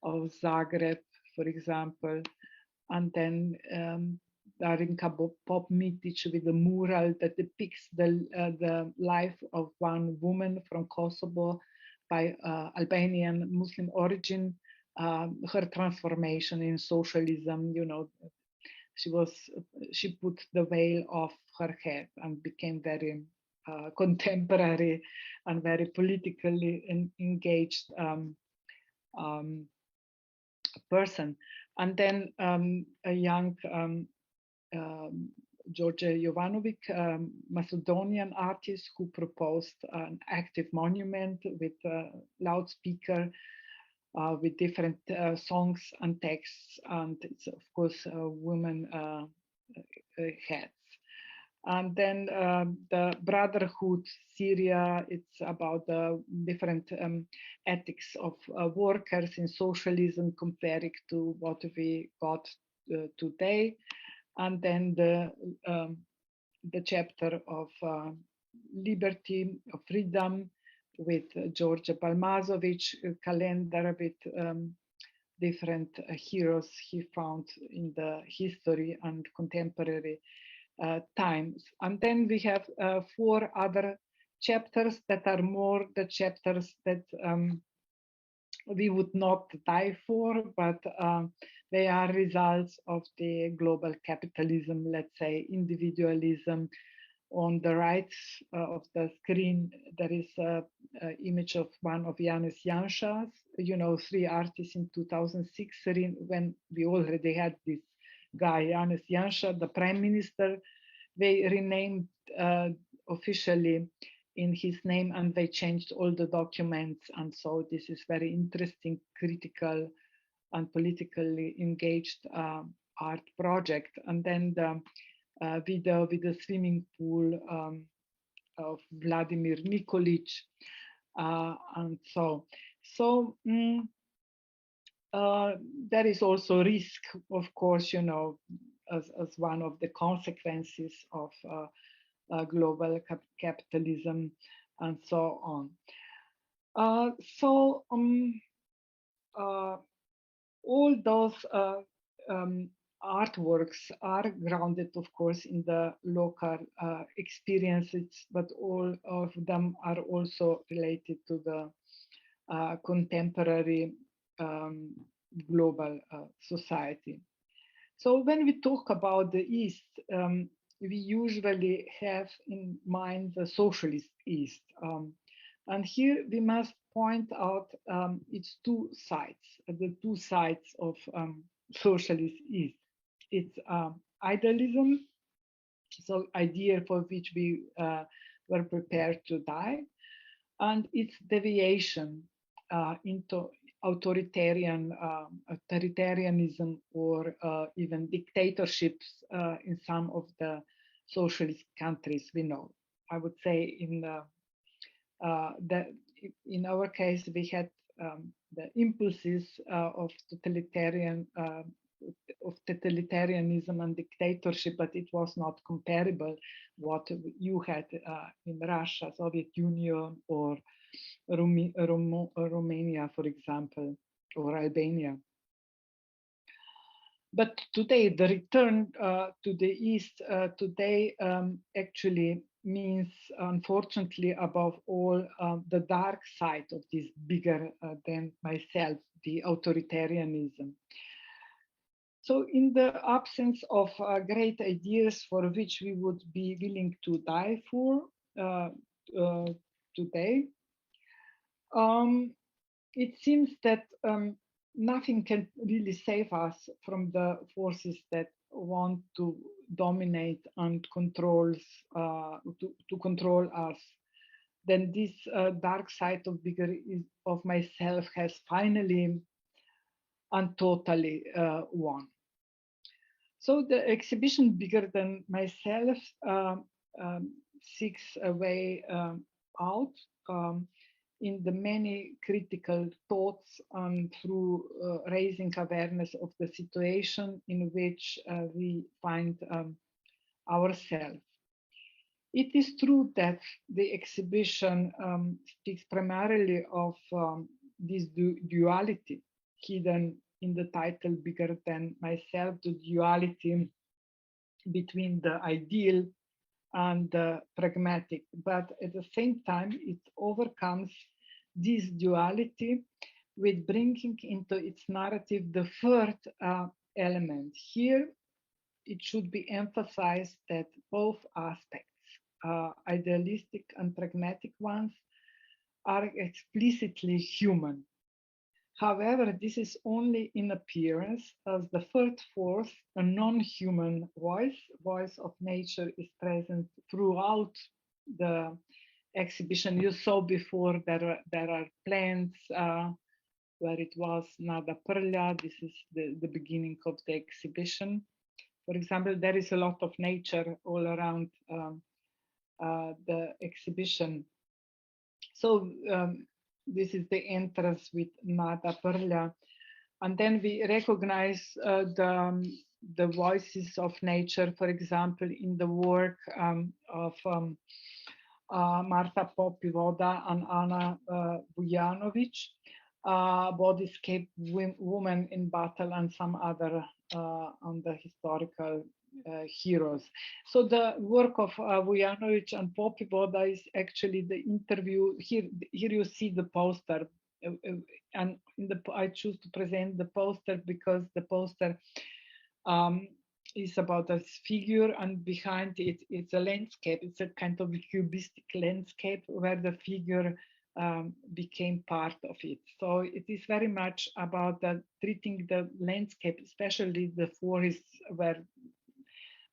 Zagreb, for example. And then Darinka Popmitic with a mural that depicts the life of one woman from Kosovo by Albanian Muslim origin, her transformation in socialism. She put the veil off her head and became very contemporary and very politically engaged person. And then a young George Jovanovic, Macedonian artist, who proposed an active monument with a loudspeaker with different songs and texts, and it's of course women heads. And then the Brotherhood Syria, it's about the different ethics of workers in socialism comparing to what we got today. And then the chapter of liberty, of freedom, with George Balmazovic, calendar with different heroes he found in the history and contemporary times. And then we have 4 other chapters that are more the chapters that we would not die for, but they are results of the global capitalism, let's say individualism. On the right of the screen, there is an image of one of Janez Janša's, 3 artists in 2006, when we already had this guy, Janez Janša, the prime minister. They renamed officially in his name, and they changed all the documents. And so this is very interesting, critical and politically engaged art project. And then the video with the swimming pool of Vladimir Nikolic. And so there is also risk, of course, you know, as one of the consequences of global capitalism and so on. So all those artworks are grounded, of course, in the local experiences, but all of them are also related to the contemporary global society. So when we talk about the East, we usually have in mind the socialist East. And here we must point out its two sides, the two sides of socialist East. It's idealism, so idea for which we were prepared to die, and its deviation into authoritarianism or even dictatorships in some of the socialist countries we know. I would say in our case we had the impulses of totalitarianism and dictatorship, but it was not comparable what you had in Russia, Soviet Union, or Romania, for example, or Albania. But today, the return to the East today actually means, unfortunately, above all, the dark side of this bigger than myself, the authoritarianism. So in the absence of great ideas for which we would be willing to die for today, it seems that nothing can really save us from the forces that want to dominate and control us. Then this dark side of of myself has finally and totally won. So the exhibition Bigger Than Myself seeks a way out in the many critical thoughts and through raising awareness of the situation in which we find ourselves. It is true that the exhibition speaks primarily of this duality hidden in the title Bigger Than Myself, the duality between the ideal and the pragmatic, but at the same time it overcomes this duality with bringing into its narrative the third element. Here it should be emphasized that both aspects, idealistic and pragmatic ones, are explicitly human. However, this is only in appearance, as the third force, a non-human voice of nature, is present throughout the exhibition. You saw before there are plants where it was Nada Prlja. This is the beginning of the exhibition. For example, there is a lot of nature all around the exhibition. So this is the entrance with Nada Prlja. And then we recognize the voices of nature, for example, in the work of Marta Popivoda and Anna Vujanovic, Bodyscape Women in Battle, and some other on the historical heroes. So the work of Vujanovic and Popivoda is actually the interview. Here you see the poster, and I choose to present the poster because the poster is about a figure, and behind it, it's a landscape. It's a kind of cubistic landscape where the figure became part of it. So it is very much about treating the landscape, especially the forests where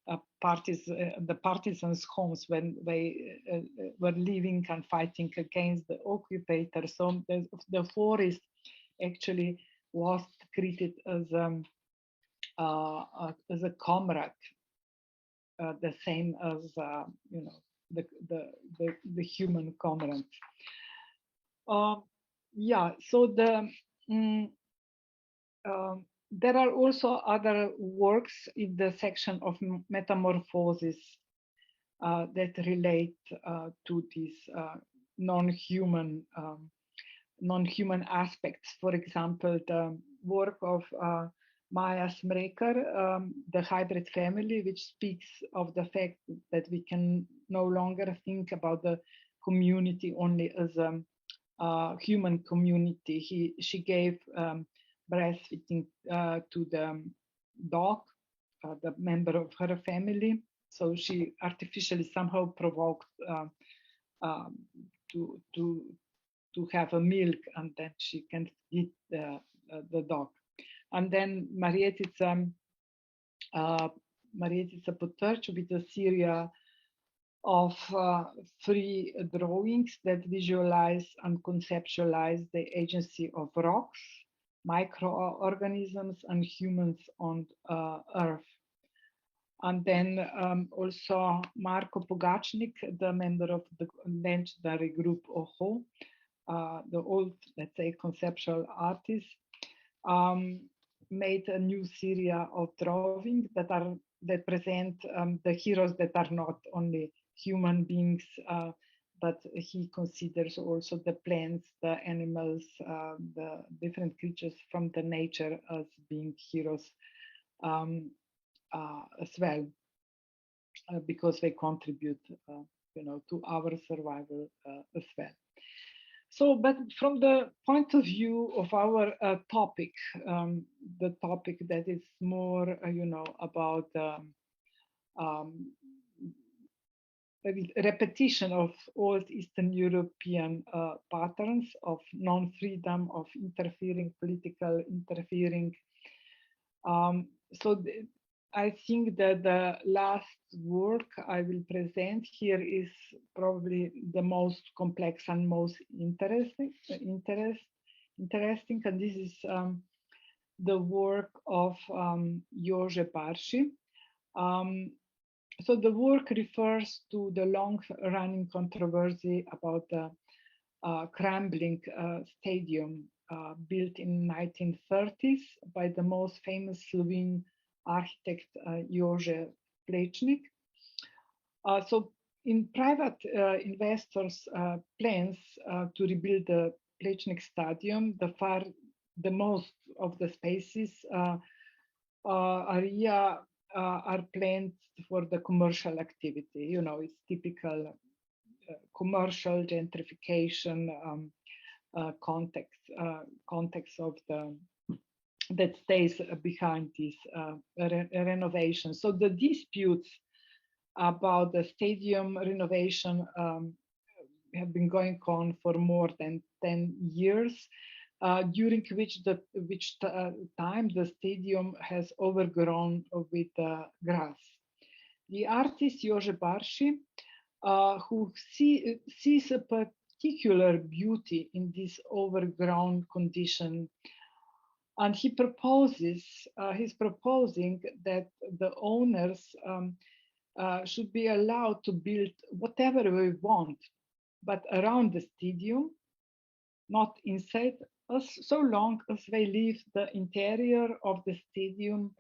the partisans' homes when they were living and fighting against the occupator. So the forest actually was treated as a comrade, the same as the human comrade. Yeah. So there are also other works in the section of metamorphosis that relate to these non-human non-human aspects. For example, the work of Maya Smrekar, The Hybrid Family, which speaks of the fact that we can no longer think about the community only as a human community. She gave breastfeeding to the dog, the member of her family. So she artificially somehow provoked to have a milk, and then she can eat the dog. And then Marietica Potrč with a series of 3 drawings that visualize and conceptualize the agency of rocks, microorganisms, and humans on Earth. And then also Marko Pogačnik, the member of the legendary group OHO, the old, let's say, conceptual artist, made a new series of drawings that present the heroes that are not only human beings, but he considers also the plants, the animals, the different creatures from the nature as being heroes as well, because they contribute, to our survival as well. So, but from the point of view of our topic, the topic that is more, about repetition of old Eastern European patterns of non-freedom, of political interfering. I think that the last work I will present here is probably the most complex and most interesting, and this is the work of Jože Barši. So the work refers to the long-running controversy about the crumbling stadium built in 1930s by the most famous Slovene architect Jože Plečnik. So in private investors' plans to rebuild the Plečnik Stadium, the most of the spaces area are planned for the commercial activity. It's typical commercial gentrification context of that stays behind this renovation. So the disputes about the stadium renovation have been going on for more than 10 years, during which time the stadium has overgrown with grass. The artist Jože Barši, who sees a particular beauty in this overgrown condition, and he's proposing that the owners should be allowed to build whatever they want, but around the stadium, not inside, so long as they leave the interior of the stadium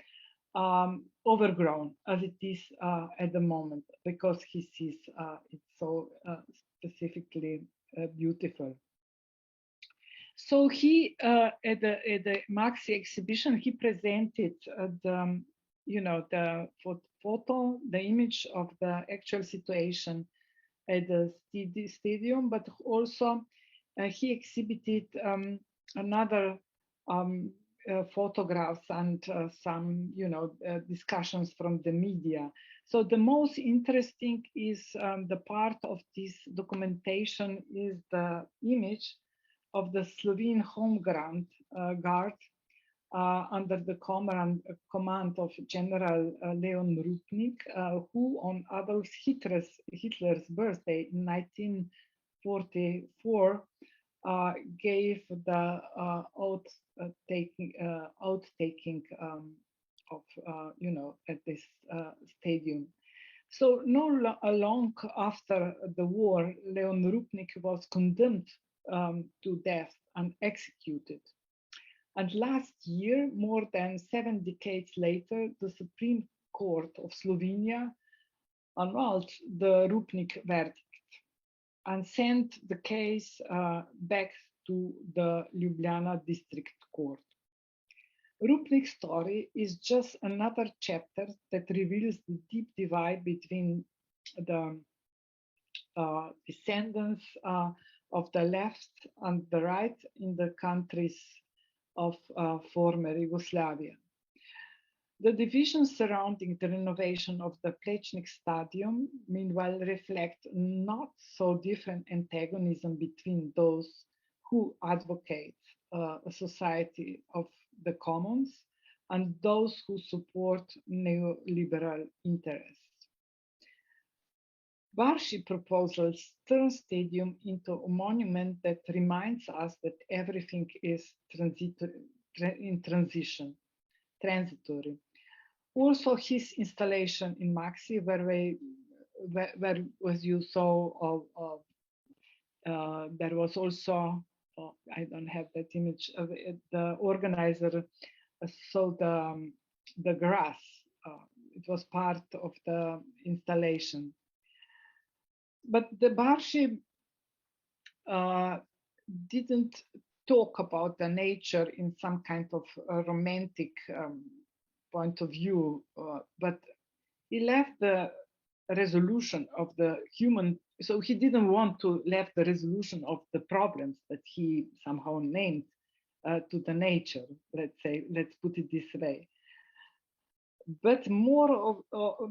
overgrown as it is at the moment, because he sees it's so specifically beautiful. So he, at the MAXXI exhibition, he presented the photo, the image of the actual situation at the stadium, but also he exhibited another photographs and some, discussions from the media. So the most interesting is the part of this documentation is the image of the Slovene Home Guard under the command of General Leon Rupnik, who on Adolf Hitler's birthday in 1944 gave the outtaking of at this stadium. So not long after the war, Leon Rupnik was condemned to death and executed. And last year, more than 7 decades later, the Supreme Court of Slovenia annulled the Rupnik verdict and sent the case back to the Ljubljana District Court. Rupnik's story is just another chapter that reveals the deep divide between the descendants of the left and the right in the countries of former Yugoslavia. The divisions surrounding the renovation of the Plečnik Stadium, meanwhile, reflect not so different antagonism between those who advocate a society of the commons and those who support neoliberal interests. Varshi proposals turn stadium into a monument that reminds us that everything is transitory. Also, his installation in MAXXI, where as you saw, there was also, I don't have that image of it, the organizer saw the grass. It was part of the installation. But the Varshi didn't talk about the nature in some kind of romantic point of view, but he left the resolution of the human, so he didn't want to leave the resolution of the problems that he somehow named to the nature, let's say, let's put it this way. But more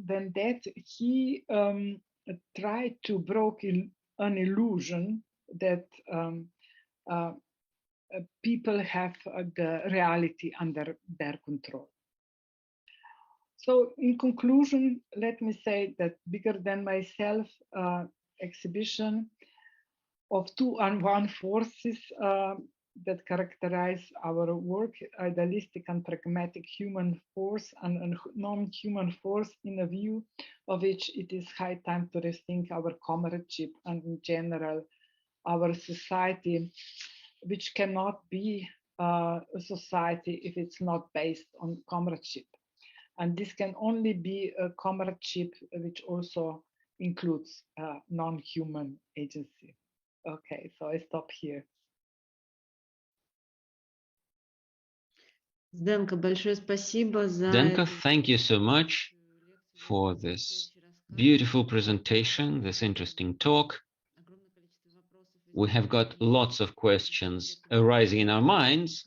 than that, he tried to break an illusion that people have the reality under their control. So in conclusion, let me say that Bigger Than Myself exhibition of two and one forces that characterize our work, idealistic and pragmatic human force and non-human force, in a view of which it is high time to rethink our comradeship and in general our society, which cannot be a society if it's not based on comradeship. And this can only be a comradeship which also includes non-human agency. Okay, so I stop here. Zdenka, большое спасибо за... Zdenka, thank you so much for this beautiful presentation, this interesting talk. We have got lots of questions arising in our minds,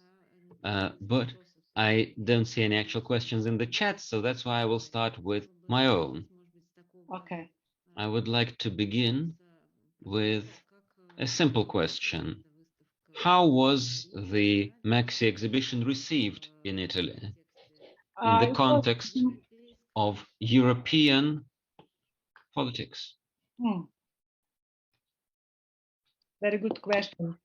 but I don't see any actual questions in the chat, so that's why I will start with my own. Okay. I would like to begin with a simple question. How was the MAXXI exhibition received in Italy in the context of European politics? Very good question.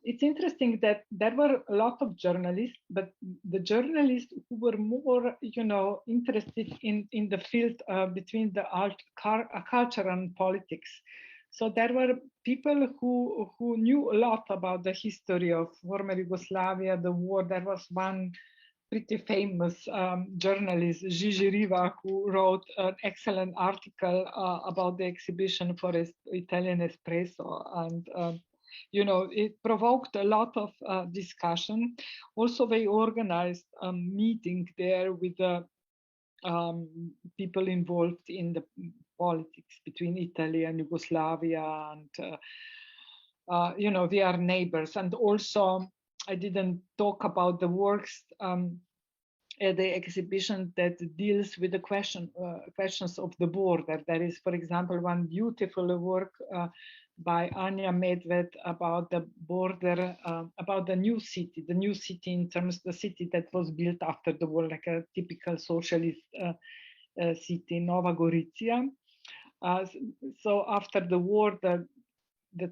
It's interesting that there were a lot of journalists, but the journalists who were more, interested in the field between the culture and politics. So there were people who knew a lot about the history of former Yugoslavia, the war. There was one pretty famous journalist, Gigi Riva, who wrote an excellent article about the exhibition for Italian Espresso, and it provoked a lot of discussion. Also, they organized a meeting there with the people involved in the politics between Italy and Yugoslavia, and we are neighbors. And also, I didn't talk about the works at the exhibition that deals with the questions of the border. There is, for example, one beautiful work by Anja Medved about the border, about the new city in terms of the city that was built after the war, like a typical socialist city, Nova Gorizia. So after the war, the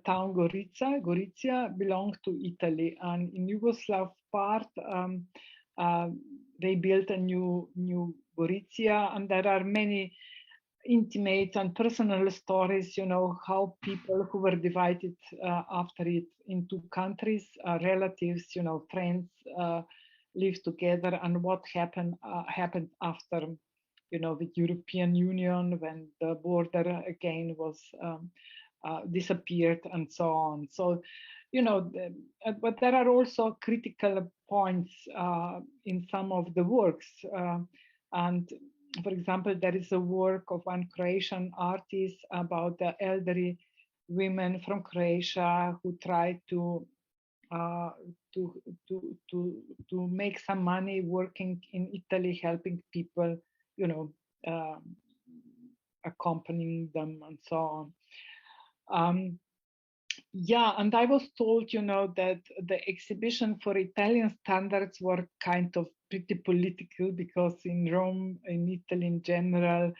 town Gorizia belonged to Italy, and in Yugoslav part, they built a new Gorizia, and there are many intimate and personal stories, you know, how people who were divided after it into countries, relatives, you know, friends, live together, and what happened after, you know, the European Union, when the border again was disappeared and so on. So, you know, but there are also critical points in some of the works. And for example, there is a work of one Croatian artist about the elderly women from Croatia who try to uh, to to make some money working in Italy, helping people, you know, accompanying them and so on. Yeah, and I was told, you know, that the exhibition for Italian standards were kind of pretty political, because in Rome, in Italy in general,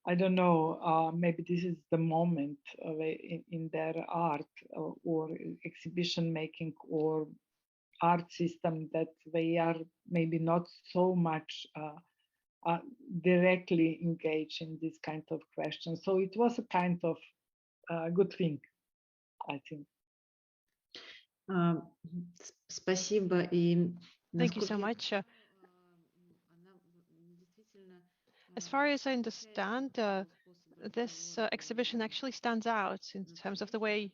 I don't know, maybe this is the moment in their art or exhibition making or art system that they are maybe not so much directly engaged in this kind of questions. So it was a kind of good thing, I think. Спасибо. И Thank you so much. As far as I understand, this exhibition actually stands out in terms of the way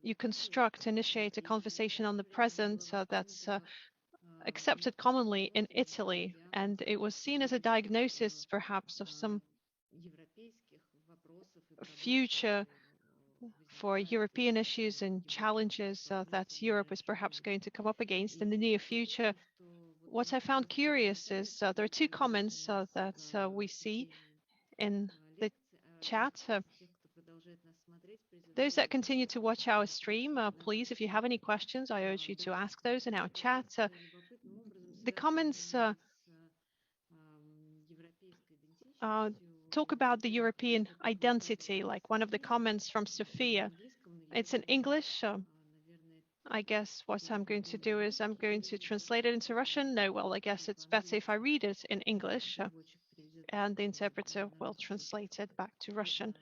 you construct, initiate a conversation on the present that's accepted commonly in Italy. And it was seen as a diagnosis, perhaps, of some future for European issues and challenges that Europe is perhaps going to come up against in the near future. What I found curious is there are two comments that we see in the chat. Those that continue to watch our stream, please, if you have any questions, I urge you to ask those in our chat. The comments talk about the European identity, like one of the comments from Sophia. It's in English. I guess what I'm going to do is I'm going to translate it into Russian. No, well, I guess it's better if I read it in English, and the interpreter will translate it back to Russian.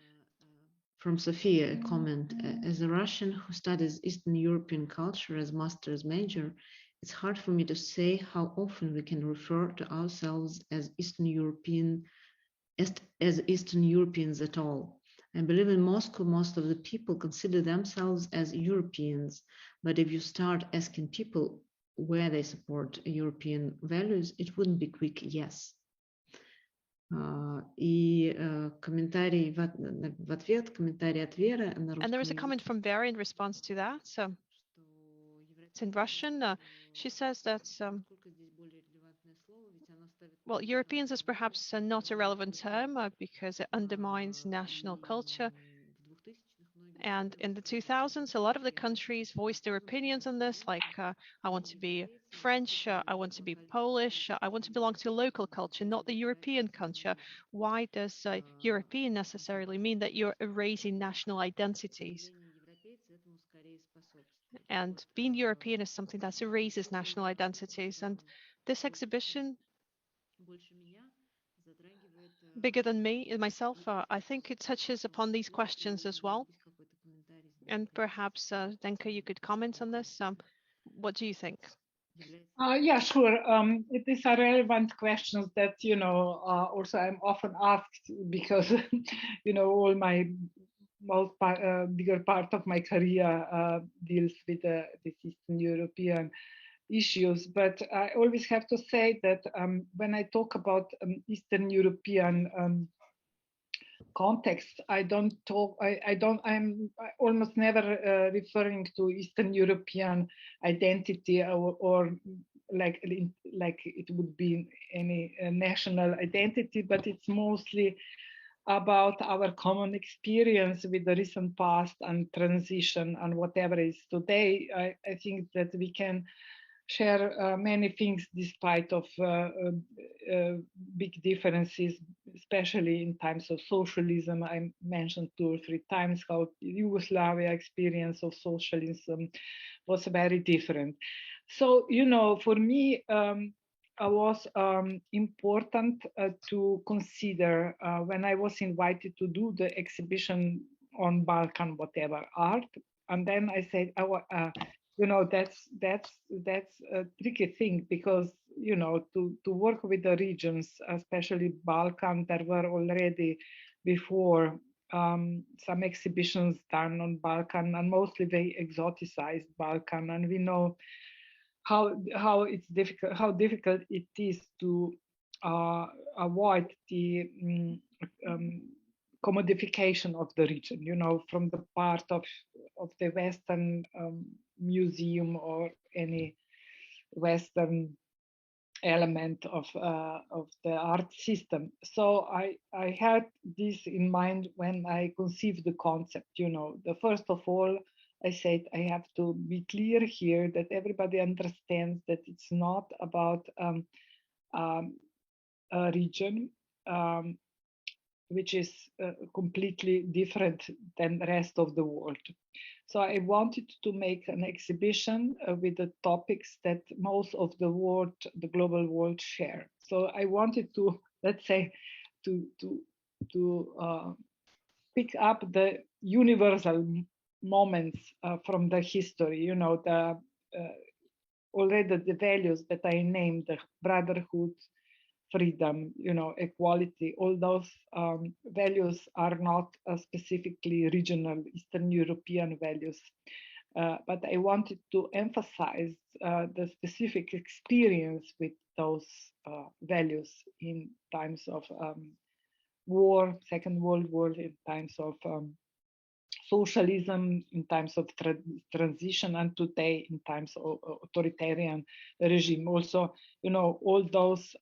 From Sophia, a comment. As a Russian who studies Eastern European culture as master's major, it's hard for me to say how often we can refer to ourselves as Eastern Europeans at all. I believe in Moscow, most of the people consider themselves as Europeans, but if you start asking people where they support European values, it wouldn't be quick yes. И комментарий в ответ, комментарий от Веры на русском. And there is a comment from Vera in response to that. It's in Russian. She says that, well, Europeans is perhaps not a relevant term because it undermines national culture. And in the 2000s, a lot of the countries voiced their opinions on this, like I want to be French, I want to be Polish, I want to belong to a local culture, not the European culture. Why does European necessarily mean that you're erasing national identities? And being European is something that erases national identities. And this exhibition, bigger than me, myself, I think it touches upon these questions as well. And perhaps, Zdenka, you could comment on this. What do you think? Yeah, sure. These are relevant questions that, you know, also I'm often asked because, you know, all my bigger part of my career deals with these Eastern European issues. But I always have to say that when I talk about Eastern European context, I'm almost never referring to Eastern European identity or like it would be any national identity, but it's mostly about our common experience with the recent past and transition and whatever is today. I think that we can share many things despite of big differences, especially in times of socialism. I mentioned 2 or 3 times how Yugoslavia experience of socialism was very different. So, you know, for me, was important to consider when I was invited to do the exhibition on Balkan, whatever art. And then I said, you know, that's a tricky thing, because, you know, to work with the regions, especially Balkan, there were already before some exhibitions done on Balkan, and mostly they exoticized Balkan. And we know how it's difficult, how difficult it is to avoid the commodification of the region, you know, from the part of the Western museum or any Western element of the art system. So I had this in mind when I conceived the concept. You know, the first of all, I said I have to be clear here that everybody understands that it's not about a region which is completely different than the rest of the world. So I wanted to make an exhibition with the topics that most of the world, the global world, share. So I wanted to, let's say, to pick up the universal moments from the history. You know, the already the values that I named, the brotherhood, freedom, you know, equality, all those values are not specifically regional Eastern European values. But I wanted to emphasize the specific experience with those values in times of war, Second World War, in times of socialism, in times of transition, and today in times of authoritarian regime. Also, you know, all those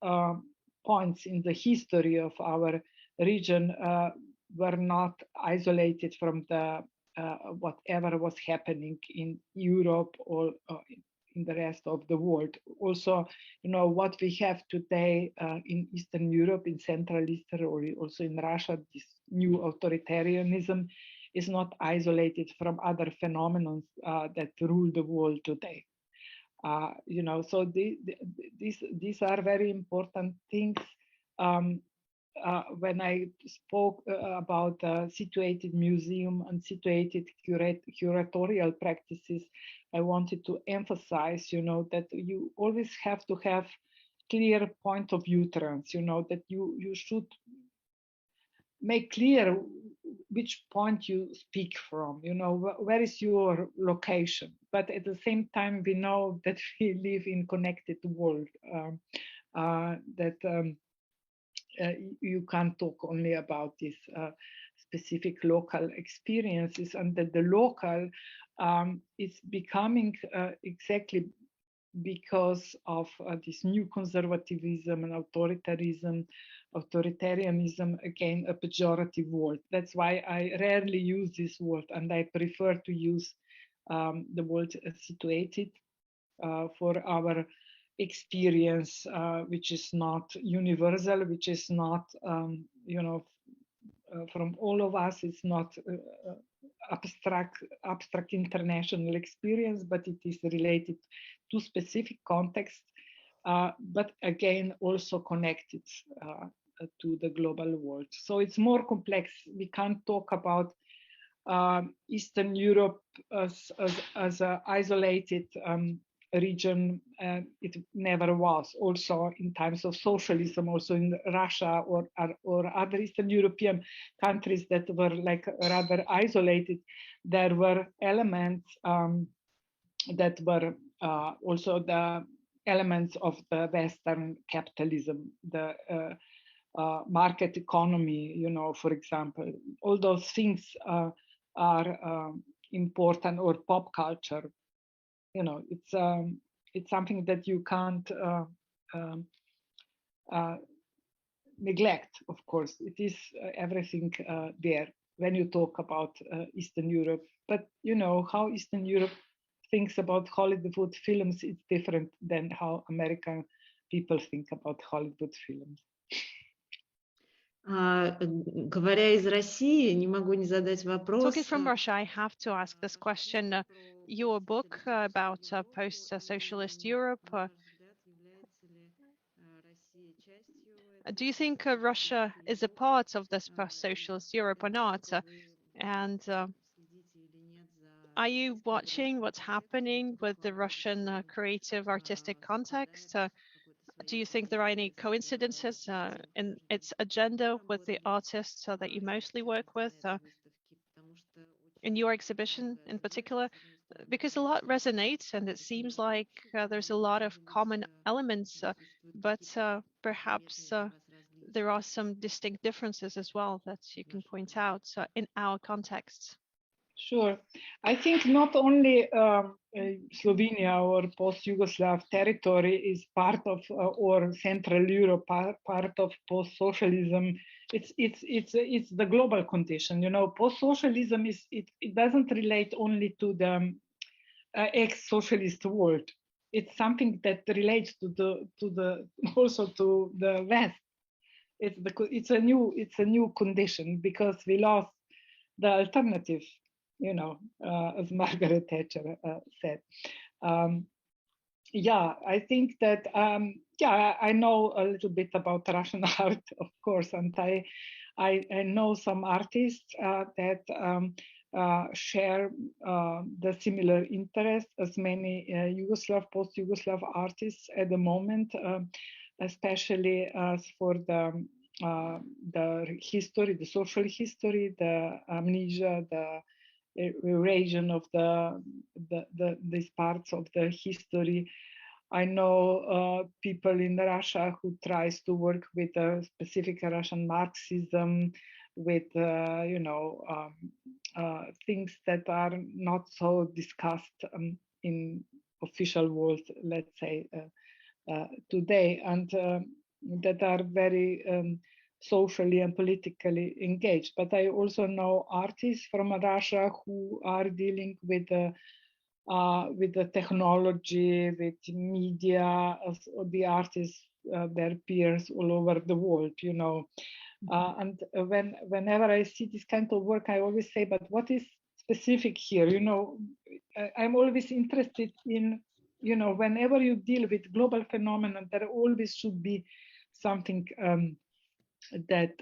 points in the history of our region were not isolated from the whatever was happening in Europe or in the rest of the world. Also, you know, what we have today in Eastern Europe, in Central Eastern, or also in Russia, this new authoritarianism is not isolated from other phenomena that rule the world today. You know, so these are very important things. When I spoke about situated museum and situated curatorial practices, I wanted to emphasize, you know, that you always have to have clear point of utterance, you know, that you should make clear which point you speak from, you know, where is your location. But at the same time, we know that we live in connected world, that you can't talk only about these specific local experiences, and that the local is becoming exactly because of this new conservatism and authoritarianism, again, a pejorative word. That's why I rarely use this word, and I prefer to use the word situated for our experience, which is not universal, which is not, you know, from all of us. It's not abstract international experience, but it is related to specific context, but again also connected to the global world. So it's more complex. We can't talk about Eastern Europe as an isolated region. It never was. Also in times of socialism, also in Russia or other Eastern European countries that were like rather isolated, there were elements that were also the elements of the Western capitalism, the market economy, you know, for example. All those things are important, or pop culture. You know, it's something that you can't neglect. Of course, it is everything there when you talk about Eastern Europe. But you know how Eastern Europe thinks about Hollywood films. It's different than how American people think about Hollywood films. Говоря из России, не могу не задать вопрос. Talking from Russia, I have to ask this question. Your book about post-socialist Europe, Do you think Russia is a part of this post-socialist Europe or not? And are you watching what's happening with the Russian creative artistic context? Do you think there are any coincidences in its agenda with the artists that you mostly work with in your exhibition in particular? Because a lot resonates and it seems like there's a lot of common elements, but perhaps there are some distinct differences as well that you can point out in our context. Sure. I think not only Slovenia or post-Yugoslav territory is part of, or Central Europe part of post-socialism. It's the global condition. You know, post-socialism it doesn't relate only to the ex-socialist world. It's something that relates to the also to the West. It's a new condition because we lost the alternative, you know, as Margaret Thatcher said. Yeah, I think that, yeah, I know a little bit about Russian art, of course, and I know some artists that share the similar interests as many post-Yugoslav artists at the moment, especially as for the history, the social history, the amnesia, the erosion of these parts of the history. I know people in Russia who tries to work with a specific Russian Marxism, with you know, things that are not so discussed in official world, let's say, today, and that are very socially and politically engaged. But I also know artists from Russia who are dealing with the technology, with media, as the artists, their peers all over the world, you know. And whenever I see this kind of work, I always say, but what is specific here? You know, I'm always interested in, you know, whenever you deal with global phenomena, there always should be something that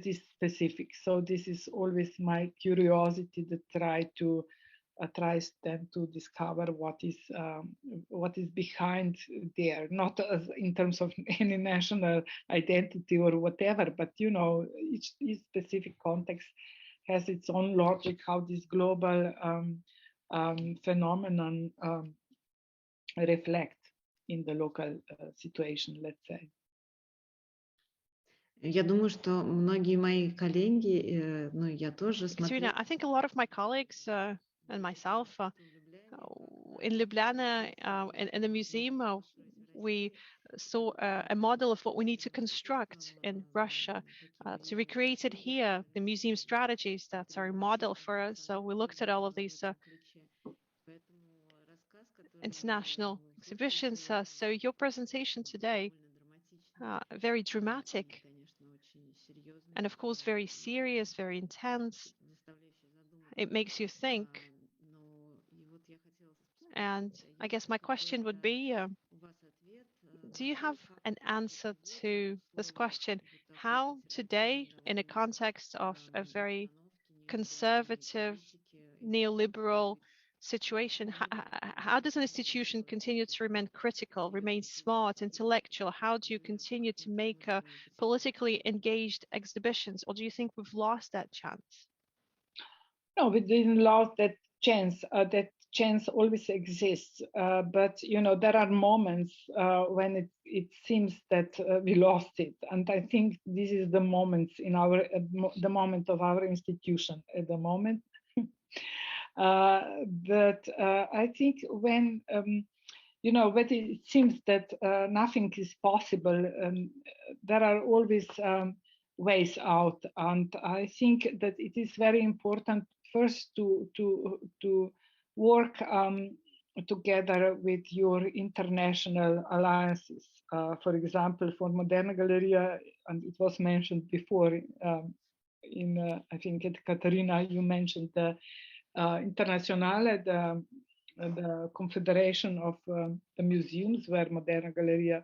is specific. So this is always my curiosity that tries then to discover what is behind there, not as in terms of any national identity or whatever, but you know, each specific context has its own logic, how this global phenomenon reflect in the local situation, let's say. Я думаю, что многие мои коллеги, ну, я тоже Katerina, I think a lot of my colleagues and myself in Ljubljana, in the museum, we saw a model of what we need to construct in Russia to recreate it here, the museum strategies that are a model for us. So we looked at all of these international exhibitions. So your presentation today, very dramatic, and of course very serious, very intense. It makes you think. And I guess my question would be, do you have an answer to this question? How today, in a context of a very conservative, neoliberal situation, how does an institution continue to remain critical, remain smart, intellectual? How do you continue to make politically engaged exhibitions? Or do you think we've lost that chance? No, we didn't lose that chance. That chance always exists, but you know, there are moments when it seems that we lost it, and I think this is the moments in the moment of our institution at the moment. But I think when you know, when it seems that nothing is possible, there are always ways out, and I think that it is very important first to work together with your international alliances. For example, for Moderna Galerija, and it was mentioned before I think Katerina, you mentioned the Internationale, the Confederation of the Museums, where Moderna Galerija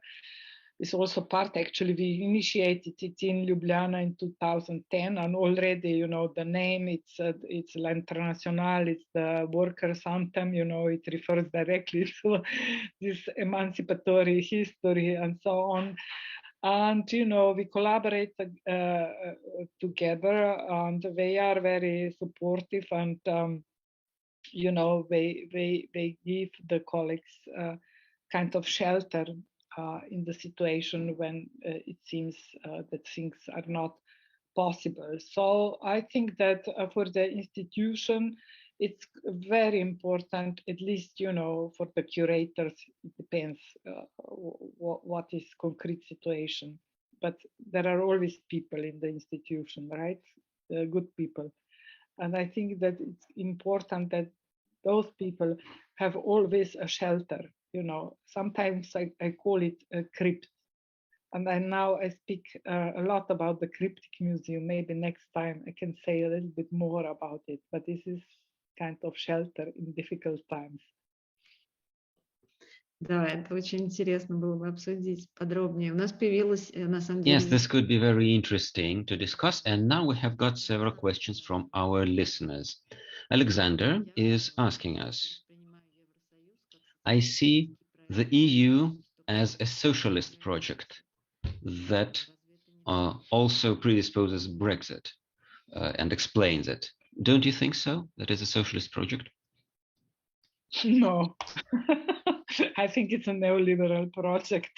is also part. Actually, we initiated it in Ljubljana in 2010, and already, you know, the name, it's l'International, it's the workers' anthem, you know, it refers directly to this emancipatory history and so on. And, you know, we collaborate together, and they are very supportive, and, you know, they give the colleagues kind of shelter in the situation when it seems that things are not possible. So I think that for the institution, it's very important, at least, you know, for the curators, it depends what is concrete situation. But there are always people in the institution, right? Good people. And I think that it's important that those people have always a shelter. You know, sometimes I call it a crypt. And now I speak a lot about the Cryptic Museum. Maybe next time I can say a little bit more about it. But this is kind of shelter in difficult times. Да, это очень интересно было бы обсудить подробнее. У нас появилась, на самом деле... Yes, this could be very interesting to discuss. And now we have got several questions from our listeners. Alexander is asking us, I see the EU as a socialist project that also predisposes Brexit and explains it. Don't you think so? That is a socialist project? No, I think it's a neoliberal project.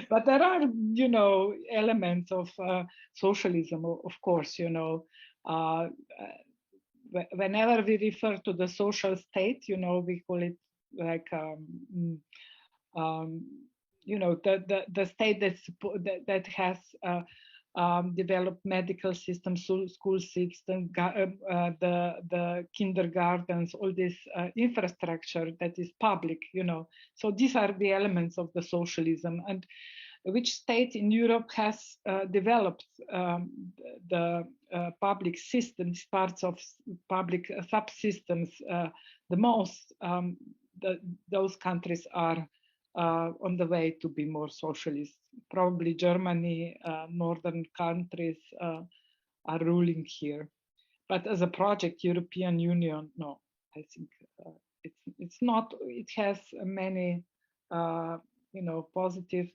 But there are, you know, elements of socialism, of course, you know. Whenever we refer to the social state, you know, we call it like, you know, the state that has developed medical system, school system, the kindergartens, all this infrastructure that is public, you know. So these are the elements of the socialism. And which state in Europe has developed the public systems, parts of public subsystems the most, those countries are on the way to be more socialist. Probably Germany, northern countries are ruling here. But as a project, European Union, no, I think it's not. It has many, you know, positive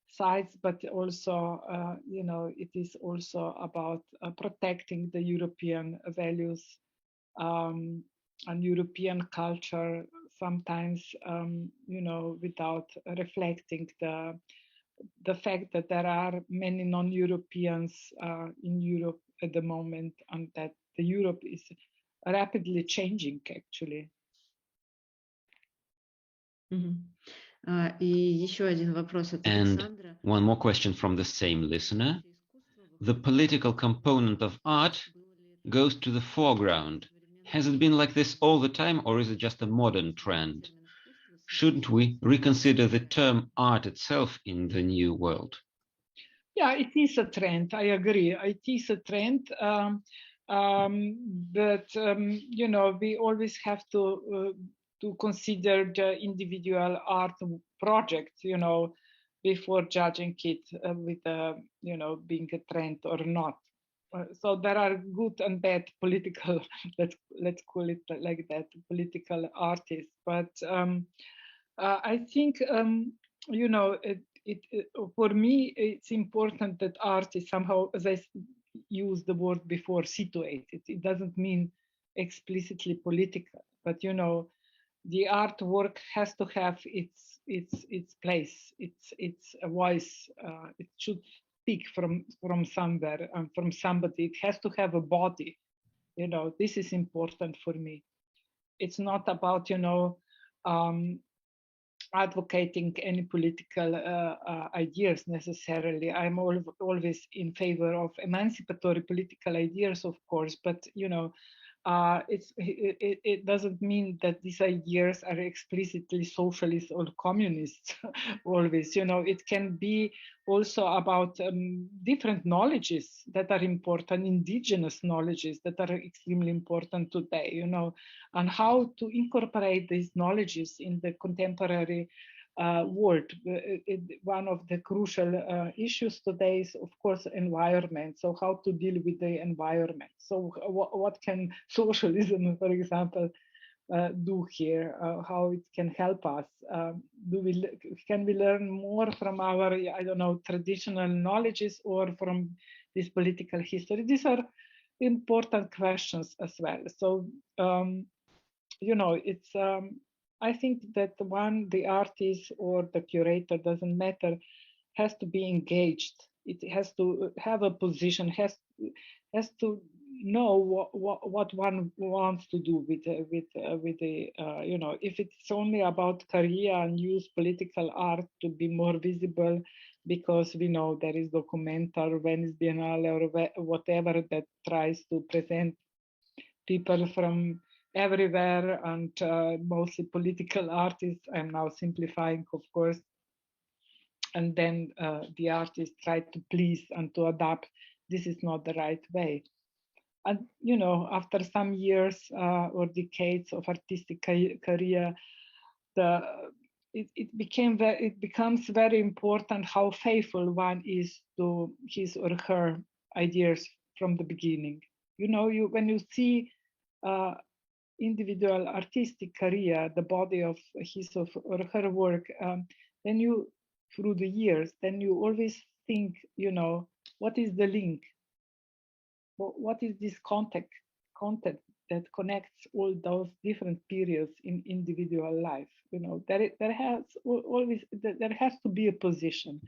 sides, but also, you know, it is also about protecting the European values and European culture, sometimes, you know, without reflecting the fact that there are many non-Europeans in Europe at the moment, and that the Europe is rapidly changing, actually. И еще один вопрос от Александра. And one more question from the same listener. The political component of art goes to the foreground. Has it been like this all the time, or is it just a modern trend? Shouldn't we reconsider the term art itself in the new world? Yeah, it is a trend. I agree. It is a trend. But, you know, we always have to consider the individual art project, you know, before judging it with, you know, being a trend or not. So there are good and bad political, let's call it like that, political artists. But I think, you know, for me, it's important that art is somehow, as I used the word before, situated. It doesn't mean explicitly political, but, you know, the artwork has to have its place, its a voice. It should speak from somewhere and from somebody. It has to have a body. You know, this is important for me. It's not about, you know, advocating any political ideas necessarily. I'm always in favor of emancipatory political ideas, of course, but, you know, it doesn't mean that these ideas are explicitly socialist or communist always. It can be also about different knowledges that are important, indigenous knowledges that are extremely important today, and how to incorporate these knowledges in the contemporary world. One of the crucial issues today is, of course, environment. So how to deal with the environment. So what can socialism, for example, do here? How it can help us? Can we learn more from our, I don't know, traditional knowledges or from this political history? These are important questions as well. So it's I think that the artist or the curator, doesn't matter, has to be engaged. It has to have a position, has to know what one wants to do with the if it's only about career and use political art to be more visible, because we know there is documentary Venice Biennale or whatever that tries to present people from everywhere, and mostly political artists. I'm now simplifying, of course. And then the artists try to please and to adapt. This is not the right way. And after some years or decades of artistic career, it becomes very important how faithful one is to his or her ideas from the beginning. When you see individual artistic career, the body of his or her work, then you, through the years, then you always think, what is the link? What is this content that connects all those different periods in individual life? There has to be a position,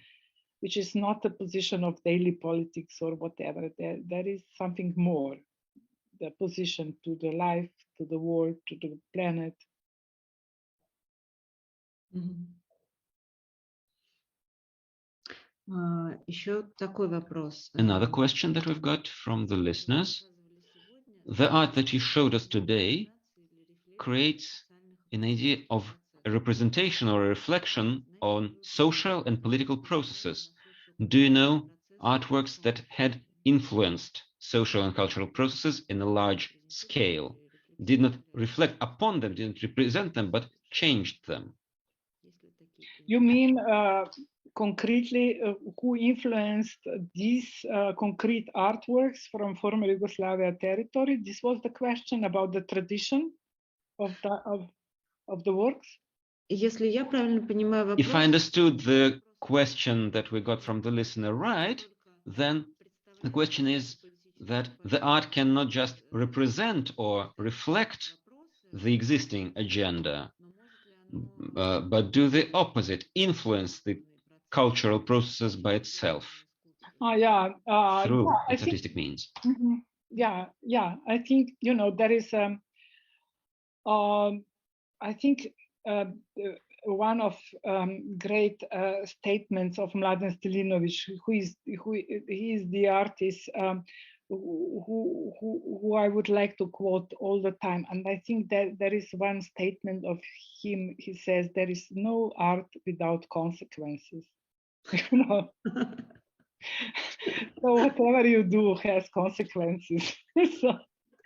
which is not a position of daily politics or whatever. There is something more, the position to the life, to the world, to the planet. Еще такой вопрос. Another question that we've got from the listeners. The art that you showed us today creates an idea of a representation or a reflection on social and political processes. Do you know artworks that had influenced social and cultural processes in a large scale, did not reflect upon them, didn't represent them, but changed them? You mean concretely who influenced these concrete artworks from former Yugoslavia territory? This was the question about the tradition of the works? Если я правильно понимаю вопрос, if I understood the question that we got from the listener right, then the question is that the art cannot just represent or reflect the existing agenda, but do the opposite, influence the cultural processes by itself through its artistic means. I think there is I think one of great statements of Mladen Stilinovic, he is the artist who I would like to quote all the time. And I think that there is one statement of him. He says, there is no art without consequences. So whatever you do has consequences. So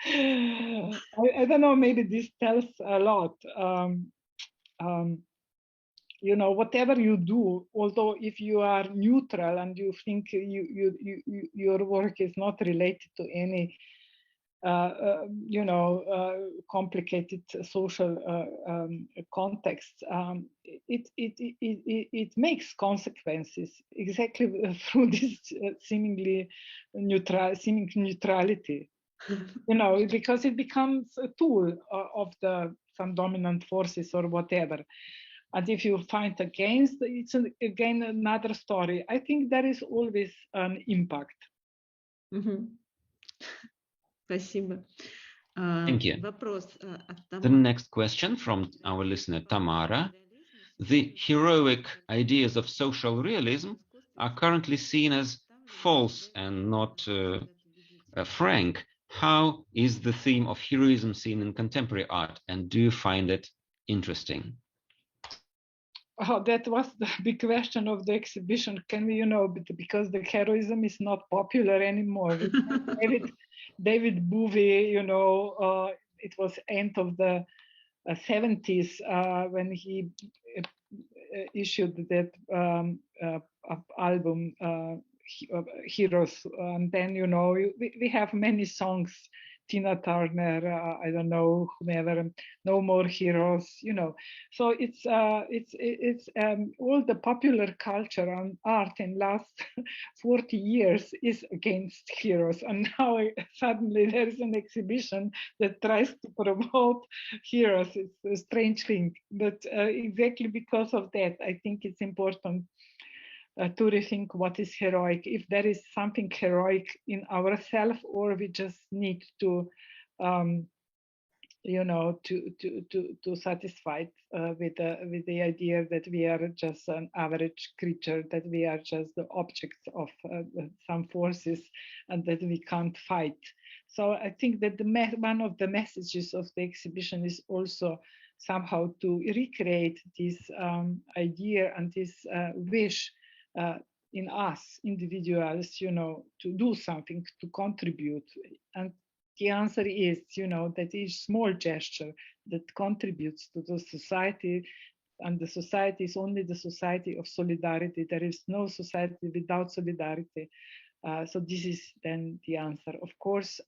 I don't know, maybe this tells a lot. Whatever you do, although if you are neutral and you think your work is not related to any complicated social context, it makes consequences exactly through this seeming neutrality. Because it becomes a tool of some dominant forces or whatever. And if you fight against, it's again another story. I think there is always an impact. Спасибо. Thank you. The next question from our listener Tamara. The heroic ideas of social realism are currently seen as false and not frank. How is the theme of heroism seen in contemporary art, and do you find it interesting? Oh, that was the big question of the exhibition. Can we, because the heroism is not popular anymore. David Bowie, it was end of the 70s when he issued that album, Heroes. And then, we have many songs, Tina Turner, I don't know, whomever, No More Heroes, So it's all the popular culture and art in last 40 years is against heroes. And now suddenly there is an exhibition that tries to promote heroes. It's a strange thing, but exactly because of that, I think it's important to rethink what is heroic, if there is something heroic in ourselves, or we just need to to satisfy with the idea that we are just an average creature, that we are just the objects of some forces, and that we can't fight. So I think that one of the messages of the exhibition is also somehow to recreate this idea and this wish in us individuals, to do something, to contribute. And the answer is, that each small gesture that contributes to the society, and the society is only the society of solidarity. There is no society without solidarity. So this is then the answer. Of course,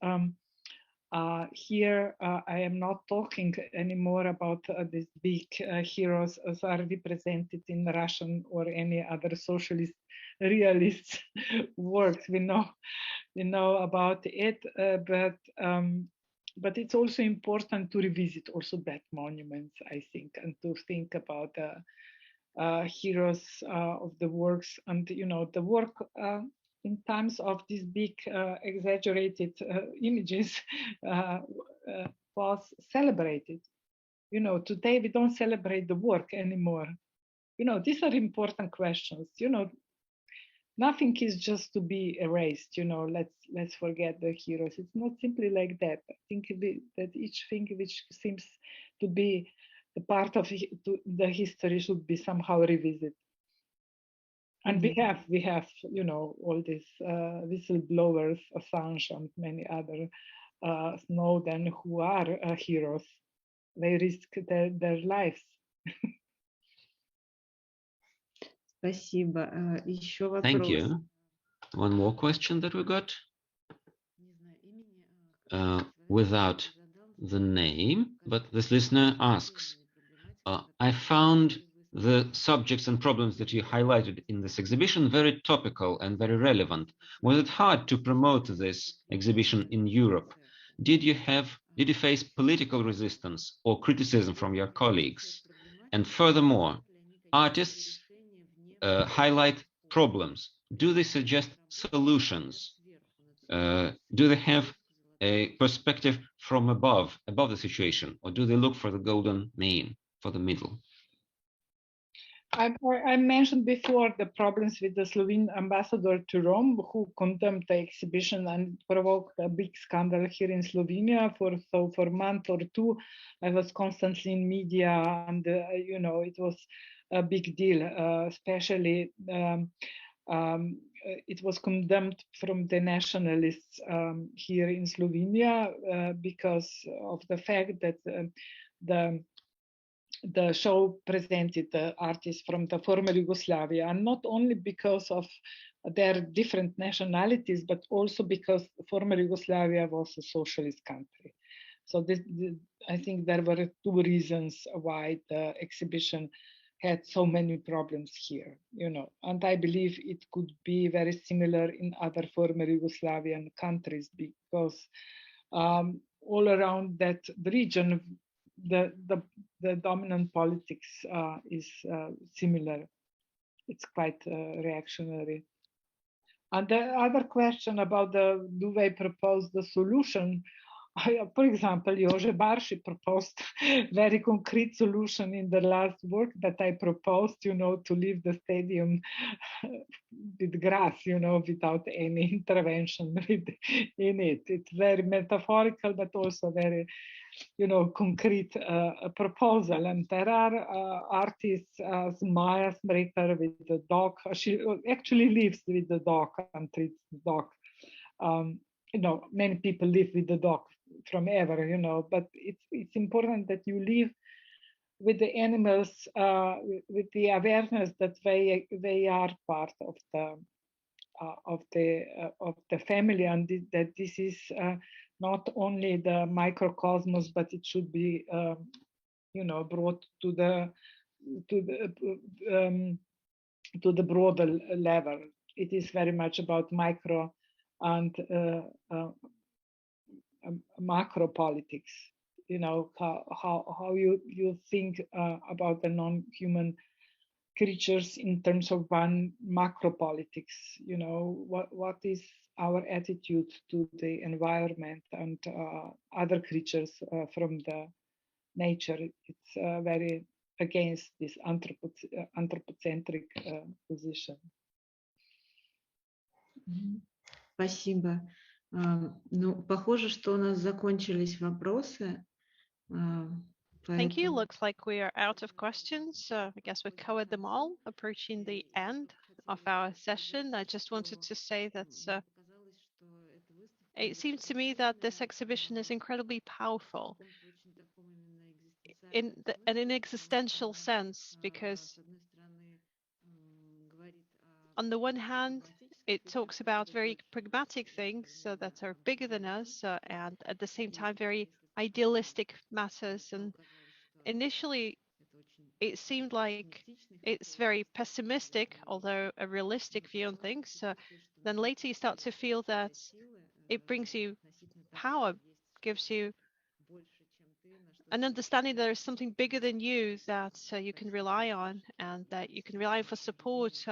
here I am not talking anymore about these big heroes as are represented in Russian or any other socialist realist works. We know about it, but it's also important to revisit also that monuments, I think, and to think about heroes of the works, and the work in terms of these big exaggerated images was celebrated. Today we don't celebrate the work anymore. These are important questions. Nothing is just to be erased. Let's forget the heroes. It's not simply like that. I think that each thing which seems to be a part of the history should be somehow revisited. And we have all these whistleblowers, Assange and many other, Snowden, who are heroes. They risk their lives. Спасибо. Еще вопрос. Thank you. One more question that we got. Without the name, but this listener asks, I found the subjects and problems that you highlighted in this exhibition very topical and very relevant. Was it hard to promote this exhibition in Europe? Did you face political resistance or criticism from your colleagues? And furthermore, artists highlight problems. Do they suggest solutions? Do they have a perspective from above the situation, or do they look for the golden mean, for the middle? I mentioned before the problems with the Slovene ambassador to Rome, who condemned the exhibition and provoked a big scandal here in Slovenia. For a month or two, I was constantly in media, and it was a big deal. Especially, it was condemned from the nationalists here in Slovenia because of the fact that the show presented the artists from the former Yugoslavia, and not only because of their different nationalities, but also because the former Yugoslavia was a socialist country. So I think there were two reasons why the exhibition had so many problems here, and I believe it could be very similar in other former Yugoslavian countries, because all around that region, the dominant politics is similar. It's quite reactionary. And the other question about do they propose the solution? For example, Jože Barši proposed very concrete solution in the last work that I proposed, to leave the stadium with grass, without any intervention in it. It's very metaphorical, but also very, concrete proposal. And there are artists as Maya Smrekar with the dog. She actually lives with the dog and treats the dog. Many people live with the dog from ever, but it's important that you live with the animals with the awareness that they are part of the family, and that this is not only the microcosmos, but it should be brought to the broader level. It is very much about micro and macro politics. How you think about the non-human creatures in terms of one macro politics. What is our attitude to the environment and other creatures from the nature. It's very against this anthropocentric position. Спасибо. Ну, похоже, что у нас закончились вопросы. Thank you. Looks like we are out of questions. I guess we covered them all, approaching the end of our session. I just wanted to say that it seems to me that this exhibition is incredibly powerful in an existential sense, because on the one hand, it talks about very pragmatic things that are bigger than us, and at the same time, very idealistic matters. And initially, it seemed like it's very pessimistic, although a realistic view on things. Then later, you start to feel that it brings you power, gives you an understanding that there's something bigger than you that you can rely on, and that you can rely on for support,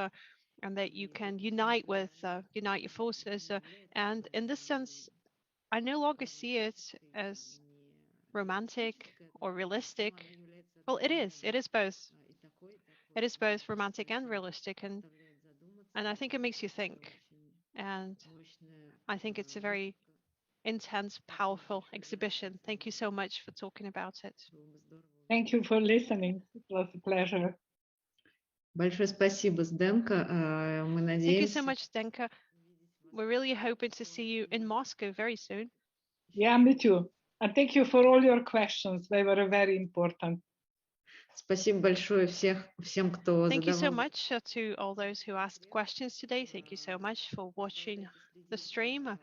and that you can unite with, unite your forces. And in this sense, I no longer see it as romantic or realistic. Well, it is both. It is both romantic and realistic, and I think it makes you think. And I think it's a very intense, powerful exhibition. Thank you so much for talking about it. Thank you for listening. It was a pleasure. Большое спасибо, Зdenka. Мы надеемся... Thank you so much, Zdenka. We're really hoping to see you in Moscow very soon. Yeah, me too. And thank you for all your questions. They were very important. Спасибо большое всем, кто Thank you so задавал. much to all those who asked questions today. Thank you so much for watching the stream.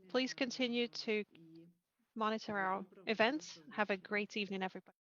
Please continue to monitor our events. Have a great evening, everybody.